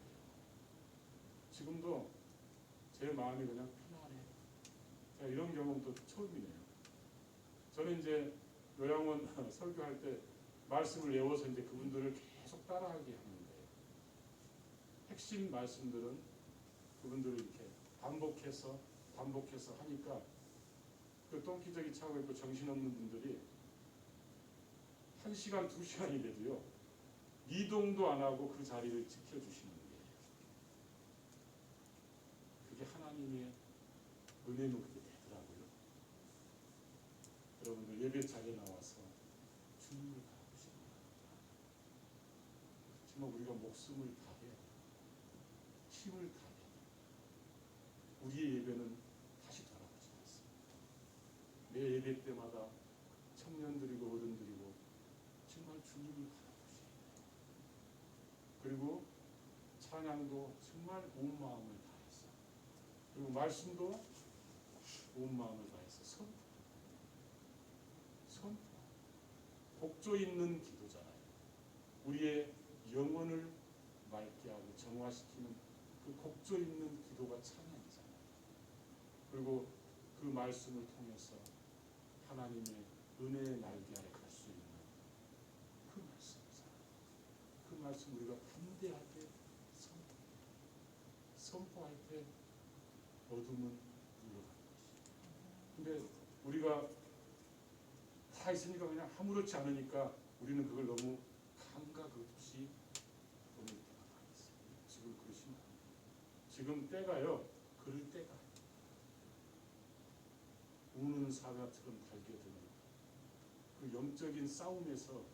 지금도 제 마음이 그냥 편안해요. 제가 이런 경험도 처음이네요. 저는 이제 요양원 설교할 때 말씀을 외워서 이제 그분들을 계속 따라하게 하는 거예요. 핵심 말씀들은 그분들을 이렇게 반복해서 하니까 그 똥기저귀 차고 있고 정신없는 분들이 1시간, 2시간이 돼도요. 이동도 안 하고 그 자리를 지켜주시는 거예요. 그게 하나님의 은혜는 그게 되더라고요. 여러분들 예배 자리에 나와서 주님을 바라보시기 바랍니다. 정말 우리가 목숨을 다해 힘을 다해 우리의 예배는 다시 돌아오지 않습니다. 매 예배 때마다 청년들이고 어른들이고 정말 주님을 바라보시고 그리고 찬양도 정말 온 마음을 다해서 그리고 말씀도 온 마음을 다해서 선포 곡조 있는 기도잖아요. 우리의 영혼을 맑게 하고 정화시키는 그 곡조 있는 기도가 찬양이잖아요. 그리고 그 말씀을 통해서 하나님의 은혜의 날개 아래 갈 수 있는 그 말씀이잖아요. 그 말씀 우리가 담대하게 선포할 때 어둠은 물러가는 것이죠. 근데 우리가 다 있으니까 그냥 아무렇지 않으니까 우리는 그걸 너무 감각 없이 보낼 때가 많이 있어요. 지금 그러시면 안 돼요. 지금 때가요. 그럴 때가 우는 사자처럼 달겨드는 그 영적인 싸움에서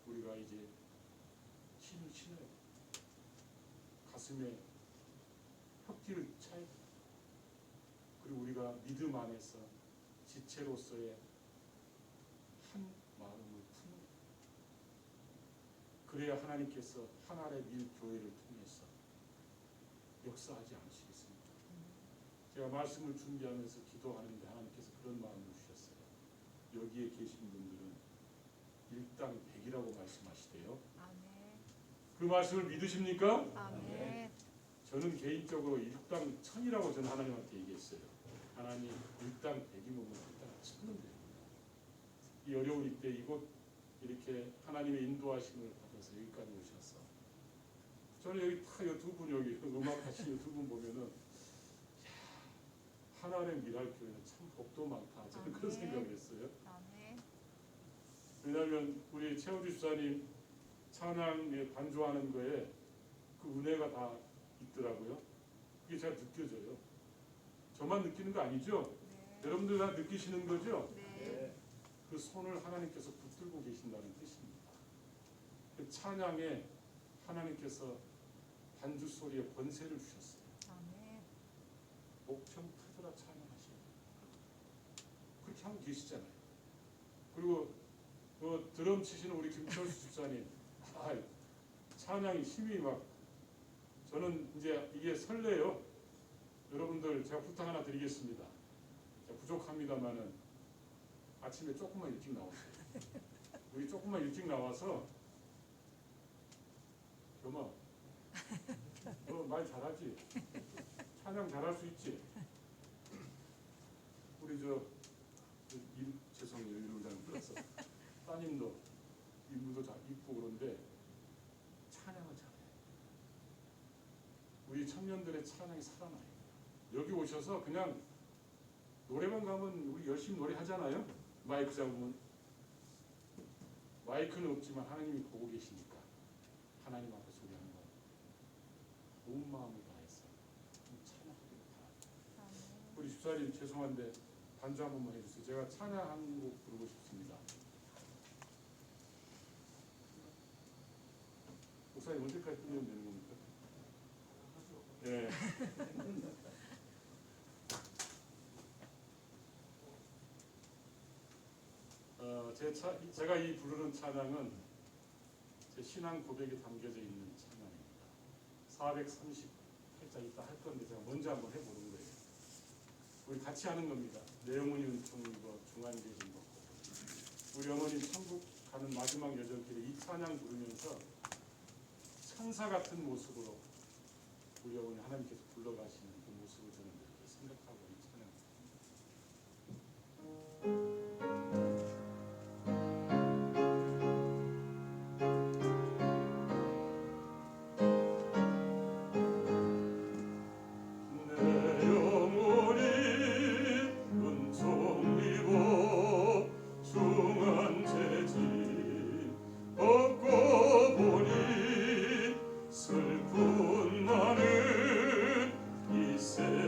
우리가 이제 힘을 신어야 돼요. 가슴에 혁기를 차야 돼요. 그리고 우리가 믿음 안에서 지체로서의 한 마음을 품는 그래야 하나님께서 하나의 밀교회를 통해서 역사하지 않으시겠습니까? 제가 말씀을 준비하면서 기도하는데 하나님께서 그런 마음을 주셨어요. 여기에 계신 분들은 일당 100이라고 말씀하시대요. 아멘. 그 말씀을 믿으십니까? 아멘. 저는 개인적으로 일당 1000이라고 저는 하나님한테 얘기했어요. 하나님 일당 100이면 일당 1000은 됩니다. 이 어려운 이때 이곳 이렇게 하나님의 인도하심을 받아서 여기까지 오셔서 저는 여기 다 두 분 여기 음악 하시는 두 분 보면은 하나의 미랄교회는 참 복도 많다. 저는 그런 생각을 했어요. 아멘. 왜냐하면 우리 최우주 주사님 찬양에 반주하는 거에 그 은혜가 다 있더라고요. 그게 제가 느껴져요. 저만 느끼는 거 아니죠? 네. 여러분들 다 느끼시는 거죠? 네. 그 손을 하나님께서 붙들고 계신다는 뜻입니다. 그 찬양에 하나님께서 반주 소리에 권세를 주셨어요. 아멘. 목청 터져라 찬양하시고 그렇게 하고 계시잖아요. 그리고 그 드럼 치시는 우리 김철수 집사님, 찬양이 힘이 막 저는 이제 이게 설레요. 여러분들 제가 부탁 하나 드리겠습니다. 부족합니다만은 아침에 조금만 일찍 나오세요. 우리 조금만 일찍 나와서 겸아, 너 말 잘하지? 찬양 잘할 수 있지? 우리 죄송해요 이름을 잘못 불러서 따님도 인물도 잘 이쁘고 그런데 찬양을 잘해. 우리 청년들의 찬양이 살아나요. 여기 오셔서 그냥 노래방 가면 우리 열심히 노래하잖아요. 마이크 잡으면 마이크는 없지만 하나님이 보고 계시니까 하나님 앞에 소리하는 거 온 마음을 다해서 찬양하기를 바랍니다. 우리 집사님 죄송한데 반주 한 번만 해주세요. 제가 찬양 한 곡 부르고 싶습니다. 목사님 언제까지 부르면 되는 겁니까? 네. 제가 이 부르는 찬양은 제 신앙 고백에 담겨져 있는 찬양입니다. 430회자 있다 할 건데 제가 먼저 한번 해보는 거예요. 우리 같이 하는 겁니다. 내 영혼이 은총이고 중한계신 것. 우리 어머님 천국 가는 마지막 여정길에 이 찬양 부르면서 천사 같은 모습으로 우리 어머니 하나님께서 불러가시는 그 모습을 저는 이렇게 생각하고 이 찬양.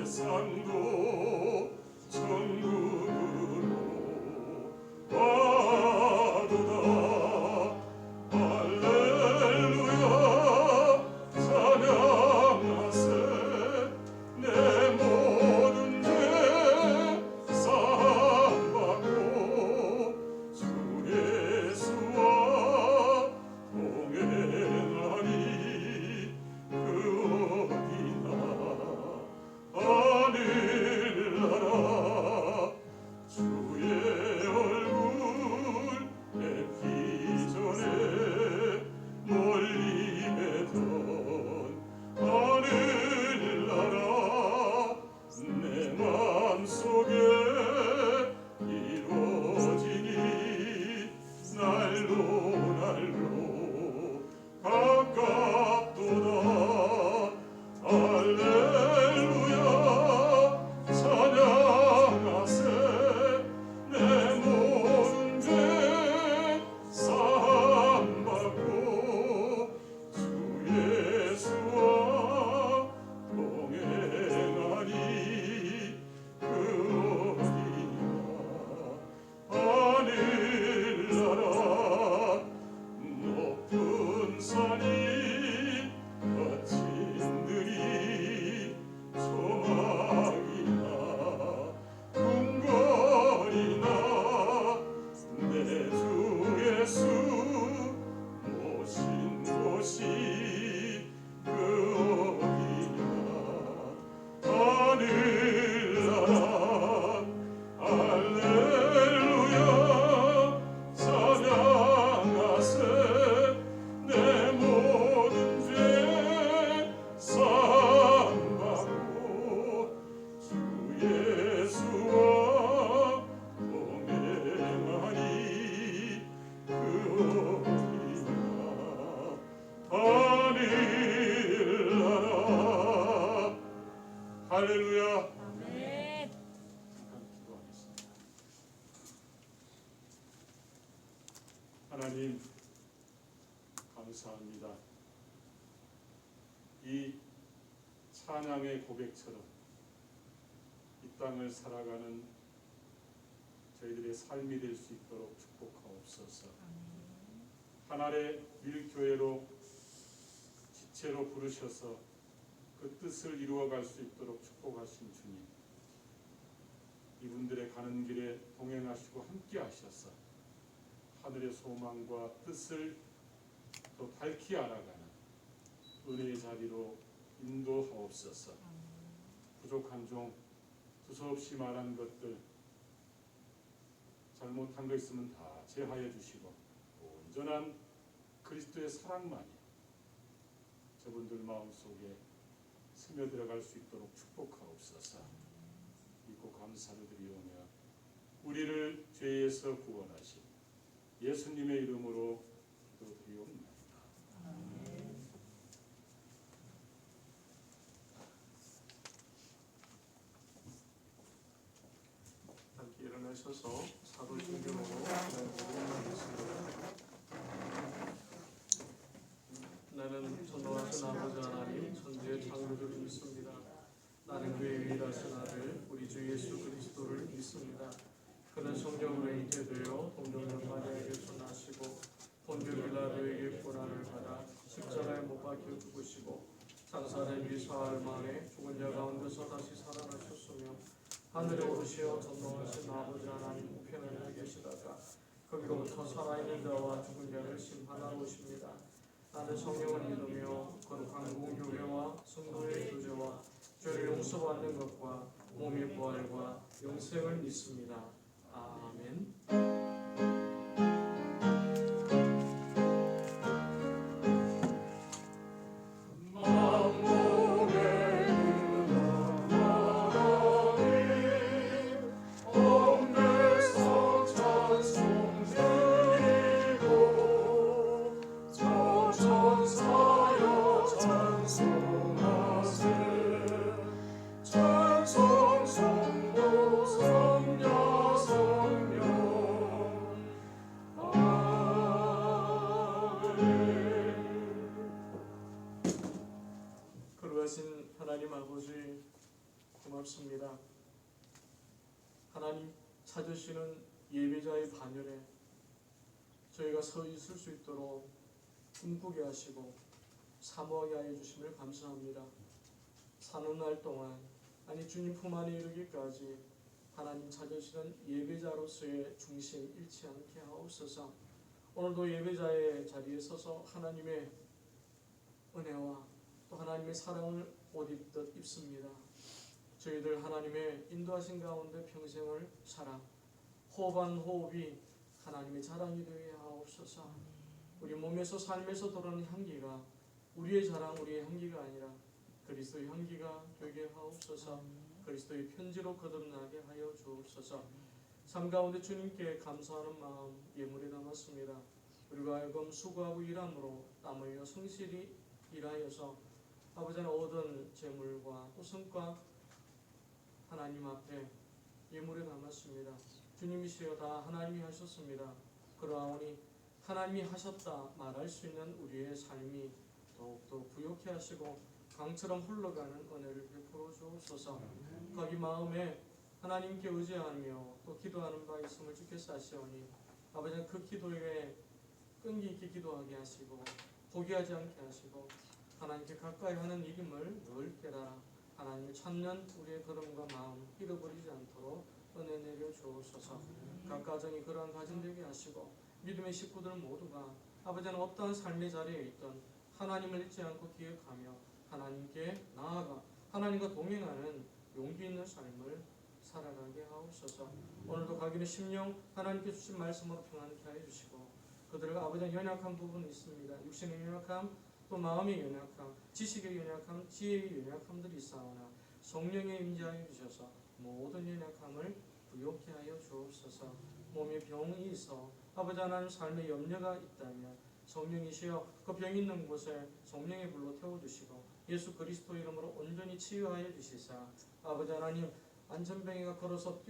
세상도 천국으로 이 찬양의 고백처럼 이 땅을 살아가는 저희들의 삶이 될 수 있도록 축복하옵소서. 하나의 일교회로 지체로 부르셔서 그 뜻을 이루어갈 수 있도록 축복하신 주님, 이분들의 가는 길에 동행하시고 함께 하셔서 하늘의 소망과 뜻을 더 밝히 알아가는 은혜의 자리로 인도하옵소서. 부족한 종, 두서없이 말한 것들, 잘못한 거 있으면 다 제하여 주시고 온전한 그리스도의 사랑만이 저분들 마음속에 스며들어갈 수 있도록 축복하옵소서. 믿고 감사를 드리오며 우리를 죄에서 구원하신 예수님의 이름으로 기도드리옵나이다. 함께 일어나셔서 사도신경으로 기도하겠습니다. 나는 전능하신 아버지 하나님 천지의 창조주를 믿습니다. 나는 그의 유일하신 아들 우리 주 예수 그리스도를 믿습니다. 그는 성령으로 잉태되어 동정녀 마리아에게서 나시고 본교 빌라도에게 고난을 받아 십자가에 못 박혀 죽으시고 장사된 뒤 사흘 만에 죽은 자 가운데서 다시 살아나셨으며 하늘에 오르시어 전능하신 아버지 하나님 우편에 계시다가 거기로부터 살아있는 자와 죽은 자를 심판하러 오십니다. 나는 성령을 믿으며 거룩한 공교회와 성도의 교제와 죄를 용서받는 것과 몸의 부활과 영생을 믿습니다. 아멘. 거룩하신 하나님 아버지 고맙습니다. 하나님 찾으시는 예배자의 반열에 저희가 서 있을 수 있도록 꿈꾸게 하시고 사모하게 하여 주심을 감사합니다. 사는 날 동안 아니 주님 품 안에 이르기까지 하나님 찾으시는 예배자로서의 중심 잃지 않게 하옵소서. 오늘도 예배자의 자리에 서서 하나님의 은혜와 또 하나님의 사랑을 옷 입듯 입습니다. 저희들 하나님의 인도하신 가운데 평생을 살아 호흡한 호흡이 하나님의 자랑이 되게 하옵소서. 우리 몸에서 삶에서 돌아오는 향기가 우리의 자랑, 우리의 향기가 아니라 그리스도의 향기가 되게 하옵소서. 그리스도의 편지로 거듭나게 하여 주옵소서. 삶 가운데 주님께 감사하는 마음 예물에 담았습니다. 우리가 하여금 수고하고 일함으로 땀 흘려 성실히 일하여서 아버지는 얻은 재물과 또 성과 하나님 앞에 예물에 담았습니다. 주님이시여 다 하나님이 하셨습니다. 그러하오니 하나님이 하셨다 말할 수 있는 우리의 삶이 더욱더 부욕해 하시고 강처럼 흘러가는 은혜를 베풀어 주옵소서. 거기 마음에 하나님께 의지하며 또 기도하는 바 있음을 주께서 아시오니 아버지는 그 기도에 끈기 있게 기도하게 하시고 포기하지 않게 하시고 하나님께 가까이 하는 일임을 늘 깨달아 하나님을 찾는 우리의 걸음과 마음 잃어버리지 않도록 은혜 내려 주옵소서. 각 가정이 그러한 가정 되게 하시고 믿음의 식구들 모두가 아버지는 어떠한 삶의 자리에 있든 하나님을 잊지 않고 기억하며 하나님께 나아가 하나님과 동행하는 용기 있는 삶을 살아가게 하옵소서. 오늘도 가기는 심령 하나님께 주신 말씀으로 평안케 하여 주시고 그들과 아버지는 연약한 부분이 있습니다. 육신의 연약함 또 마음의 연약함, 지식의 연약함, 지혜의 연약함들이 있사오나 성령의 임재하여 주셔서 모든 연약함을 부욕케 하여 주옵소서. 몸에 병이 있어 아버지 하나님 삶에 염려가 있다면 성령이시여 그 병 있는 곳에 성령의 불로 태워주시고 예수 그리스도 이름으로 온전히 치유하여 주시사 아버지 하나님 안전병이가 걸어서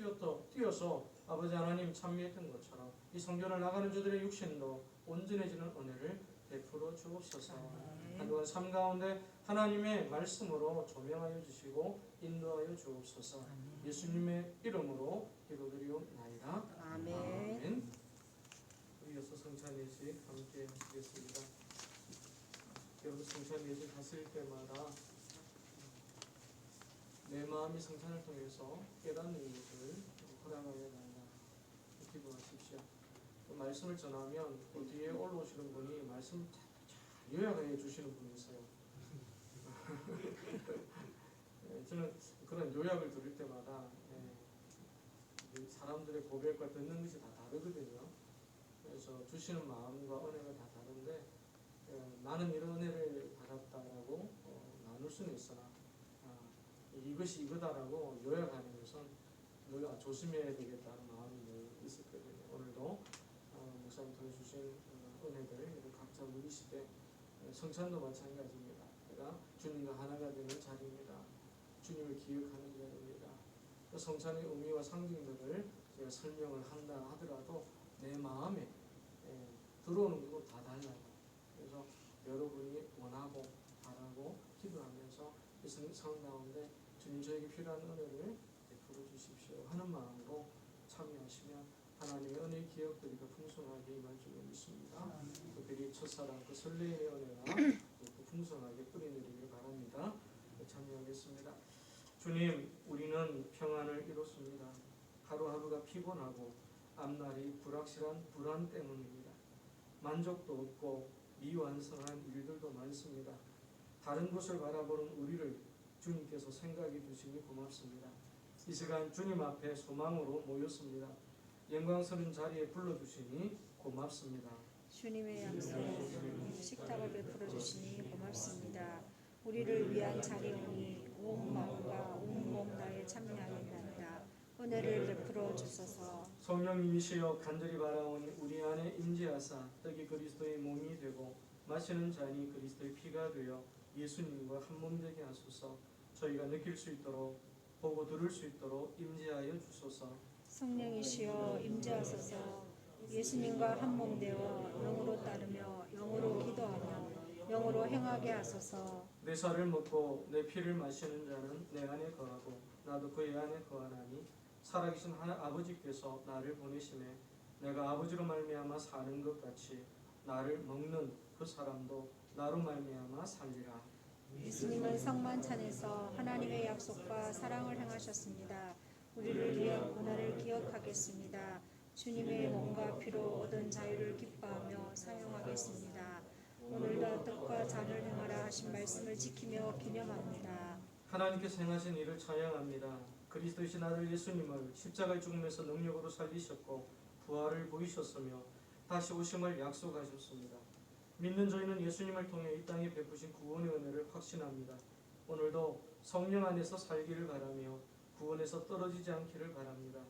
뛰어서 아버지 하나님 찬미했던 것처럼 이 성전을 나가는 자들의 육신도 온전해지는 은혜를 베풀어 주옵소서. 한 주간 삶 가운데 하나님의 말씀으로 조명하여 주시고 인도하여 주옵소서. 예수님의 이름으로 기도드리옵나이다. 아멘. 이어서 성찬 예식 함께 하시겠습니다. 여러분 성찬 예식 하실 때마다 내 마음이 성찬을 통해서 깨닫는 것을 허락하여 달라 기도하십시오. 그 말씀을 전하면 그 뒤에 올라오시는 분이 말씀 잘 요약해 주시는 분이 있어요. 저는 그런 요약을 들을 때마다 사람들의 고백과 듣는 것이 다 다르거든요. 그래서 주시는 마음과 은혜가 다 다른데 나는 이런 은혜를 받았다라고 나눌 수는 있으나 이것이 이거다라고 요약하는 것은 우리가 조심해야 되겠다는 마음이 있었거든요. 오늘도 목사님 통해 주신 은혜들 각자 누리시되 성찬도 마찬가지입니다. 내가 주님과 하나가 되는 자리입니다. 주님을 기억하는 자리입니다. 그 성찬의 의미와 상징들을 제가 설명을 한다 하더라도 내 마음에 들어오는 거 다 달라요. 그래서 여러분이 원하고 바라고 기도하면서 이 성 가운데 주님 저에게 필요한 은혜를 베풀어 주십시오 하는 마음으로 참여하시면 하나님의 은혜 기억들이 더 풍성하게 임할 줄 믿습니다. 특별히 첫사랑 그 설레임의 은혜가 더 풍성하게 뿌리내리길 바랍니다. 참여하겠습니다. 주님, 우리는 평안을 이뤘습니다. 하루하루가 피곤하고 앞날이 불확실한 불안 때문입니다. 만족도 없고 미완성한 일들도 많습니다. 다른 곳을 바라보는 우리를 주님께서 생각해 주시니 고맙습니다. 이 시간 주님 앞에 소망으로 모였습니다. 영광스러운 자리에 불러주시니 고맙습니다. 주님의 약속 식탁을 베풀어 주시니 고맙습니다. 우리를 위한 자리오니 온 마음과 온 몸 다해 참여하였나이다. 은혜를 베풀어 주소서. 성령님이시여 간절히 바라오니 우리 안에 임재하사 떡이 그리스도의 몸이 되고 마시는 잔이 그리스도의 피가 되어 예수님과 한 몸 되게 하소서. 저희가 느낄 수 있도록 보고 들을 수 있도록 임재하여 주소서. 성령이시여 임재하소서. 예수님과 한 몸 되어 영으로 따르며 영으로 기도하며 영으로 행하게 하소서. 내 살을 먹고 내 피를 마시는 자는 내 안에 거하고 나도 그의 안에 거하나니 살아계신 아버지께서 나를 보내심에 내가 아버지로 말미암아 사는 것 같이 나를 먹는 그 사람도 나로 말미암아 살리라. 예수님은 성만찬에서 하나님의 약속과 사랑을 행하셨습니다. 우리를 위한 고난을 기억하겠습니다. 주님의 몸과 피로 얻은 자유를 기뻐하며 사용하겠습니다. 오늘도 뜻과 잔을 행하라 하신 말씀을 지키며 기념합니다. 하나님께서 행하신 일을 찬양합니다. 그리스도이신 아들 예수님을 십자가의 죽음에서 능력으로 살리셨고 부활을 보이셨으며 다시 오심을 약속하셨습니다. 믿는 저희는 예수님을 통해 이 땅에 베푸신 구원의 은혜를 확신합니다. 오늘도 성령 안에서 살기를 바라며 구원에서 떨어지지 않기를 바랍니다.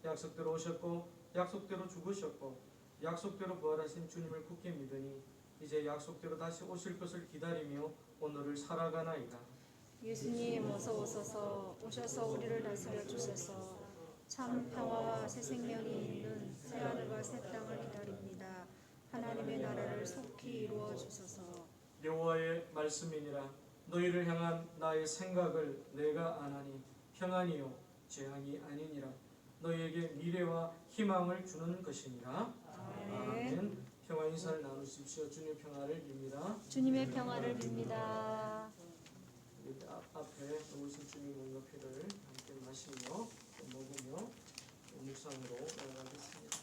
약속대로 오셨고 약속대로 죽으셨고 약속대로 부활하신 주님을 굳게 믿으니 이제 약속대로 다시 오실 것을 기다리며 오늘을 살아가나이다. 예수님 어서 오소서. 오셔서 우리를 다스려 주소서. 참 평화와 새 생명이 있는 새 하늘과 새 땅을 기다립니다. 하나님의 나라를 속히 이루어 주소서. 여호와의 말씀이니라. 너희를 향한 나의 생각을 내가 아나니 평안이요 재앙이 아니니라. 너희에게 미래와 희망을 주는 것이니라. 아멘. 평화 인사를 나누십시오. 주님의 평화를 빕니다. 주님의 평화를 빕니다. 앞에 오신 주님 몸과 피를 함께 마시며 먹으며 묵상으로 나아가겠습니다.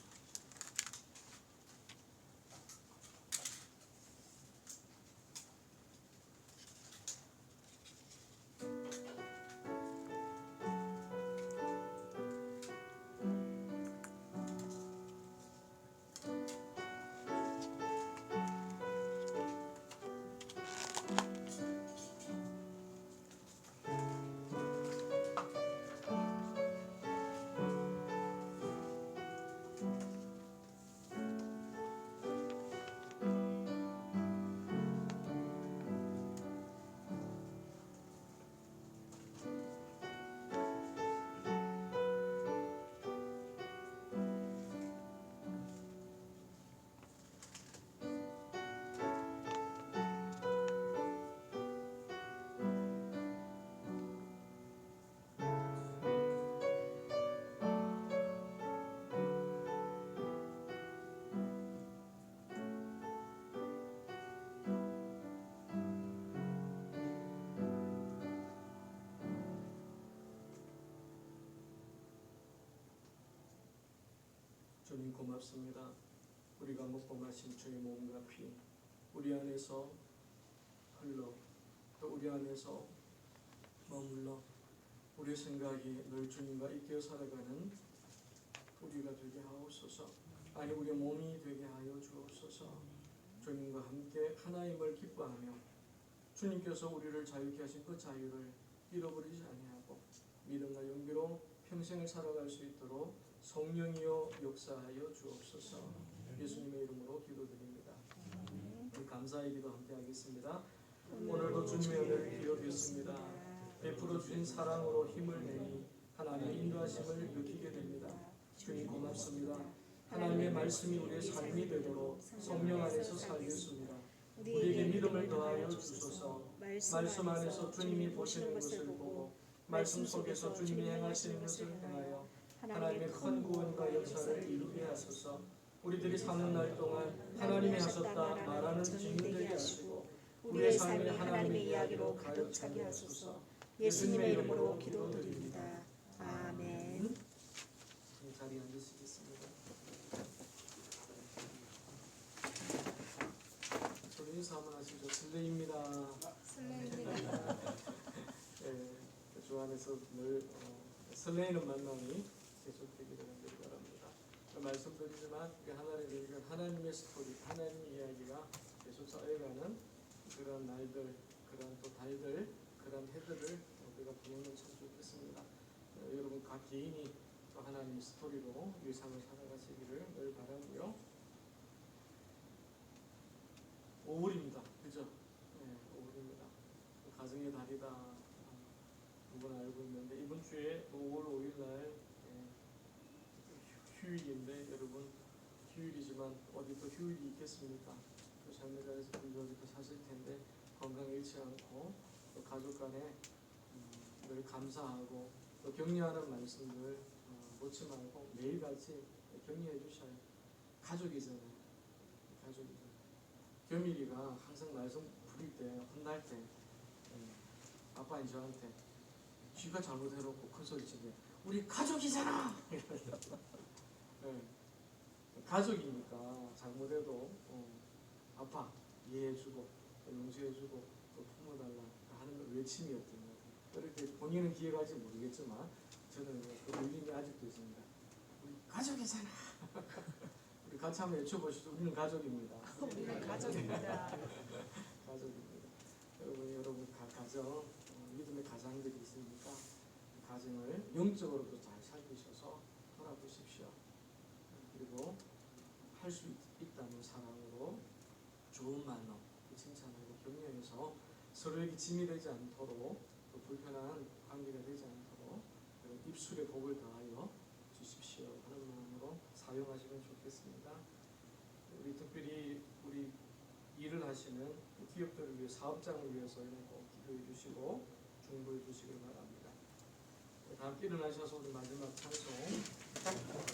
고맙습니다. 우리가 먹고 마신 주의 몸과 피 우리 안에서 흘러 또 우리 안에서 머물러 우리의 생각이 늘 주님과 이끌어 살아가는 우리가 되게 하옵소서. 아니 우리의 몸이 되게 하여 주옵소서. 주님과 함께 하나님을 기뻐하며 주님께서 우리를 자유케 하신 그 자유를 잃어버리지 아니하고 믿음과 용기로 평생을 살아갈 수 있도록 성령이여 역사하여 주옵소서. 예수님의 이름으로 기도드립니다. 우리 감사의 기도 함께 하겠습니다. 오늘도 주님의 은혜를 기억했습니다. 베풀어 주신 사랑으로 힘을 내니 하나님의 인도하심을 느끼게 됩니다. 주님 고맙습니다. 하나님의 말씀이 우리의 삶이 되도록 성령 안에서 살겠습니다. 우리에게 믿음을 더하여 주소서. 말씀 안에서 주님이 보시는 것을 보고 말씀 속에서 주님이 행하시는 것을 행하여 하나님의 큰 구원과 역사를 이루게 하소서. 우리들이 사는 날 동안 하나님이 하셨다 말하는 증인 되게 하시고 우리의 삶이 하나님의 이야기로 가득 차게 하소서. 예수님의 이름으로 기도드립니다. 아멘. 자리에 앉으시겠습니다. 저희 인사 한번 하시죠. 슬레입니다. 주 안에서 늘 설레이는 만남이 계속되기를 간절히 바랍니다. 말씀드리지만 하나님의 스토리, 하나님의 이야기가 계속 쌓여가는 그런 날들, 그런 또 달들, 그런 해들을 우리가 보내면 참 좋겠습니다. 여러분 각 개인이 또 하나님의 스토리로 일상을 살아가시기를 늘 바라고요. 5월입니다. 그죠? 네, 5월입니다. 가정의 달이다. 누구나 알고 있는데 이번 주에 5월 5일 날 휴일인데 여러분 휴일이지만 어디 또 휴일이 있겠습니까? 또 삶의 자리에서 분주하게 또 사실 텐데 건강을 잃지 않고 또 가족 간에 늘 감사하고 또 격려하는 말씀들 놓지 말고 매일같이 격려해 주셔요. 가족이잖아요. 가족이잖아요. 겸일이가 항상 말씀 부릴 때 혼날 때 아빠인 저한테 쥐가 잘못해놓고 큰 소리 치게 우리 가족이잖아. 네. 가족이니까 잘못해도 아빠 이해해주고 용서해주고 또 품어달라 하는 걸 외침이었던 것 같아요. 그렇게 본인은 기억할지 모르겠지만 저는 그 울림이 아직도 있습니다. 우리 가족이잖아. 우리 같이 한번 외쳐보시죠. 우리는 가족입니다. 우리는 가족입니다. 가족입니다. 여러분 가정 믿음의 가장들이 있으니까 가정을 영적으로도 잘 살피셔서 돌아보십시오. 그리고 할 수 있다는 사랑으로 좋은 말로 칭찬하고 격려해서 서로에게 짐이 되지 않도록 또 불편한 관계가 되지 않도록 입술의 복을 더하여 주십시오 하는 마음으로 사용하시면 좋겠습니다. 우리 특별히 우리 일을 하시는 기업들을 위해 사업장을 위해서는 꼭 기도해 주시고 중보해 주시길 바랍니다. 다 함께 일어나셔서 우리 마지막 찬송 할렐루야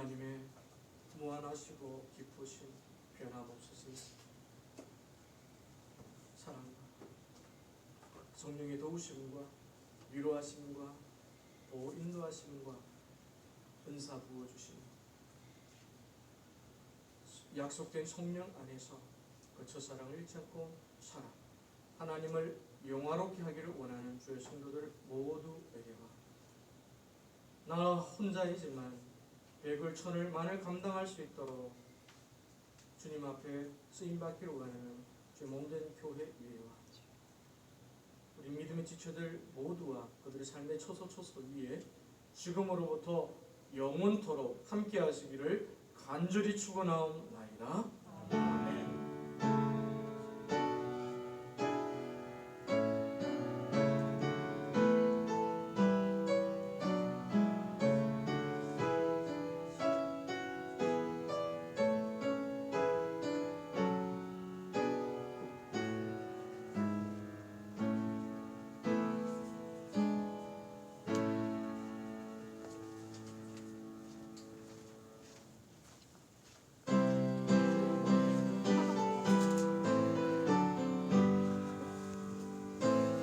하나님의 무한하시고 깊으신 변함없으신 사랑과 성령의 도우심과 위로하심과 또 인도하심과 은사 부어주심, 약속된 성령 안에서 그 첫사랑을 잃지 않고 살아 하나님을 영화롭게 하기를 원하는 주의 성도들 모두에게와 나 혼자이지만 백을 천을 만을 감당할 수 있도록 주님 앞에 쓰임받기를 원하는 주의 몸된 교회 위에와 우리 믿음의 지체들 모두와 그들의 삶의 처소처소 위에 지금으로부터 영원토록 함께 하시기를 간절히 축원하옵나이다. 아멘.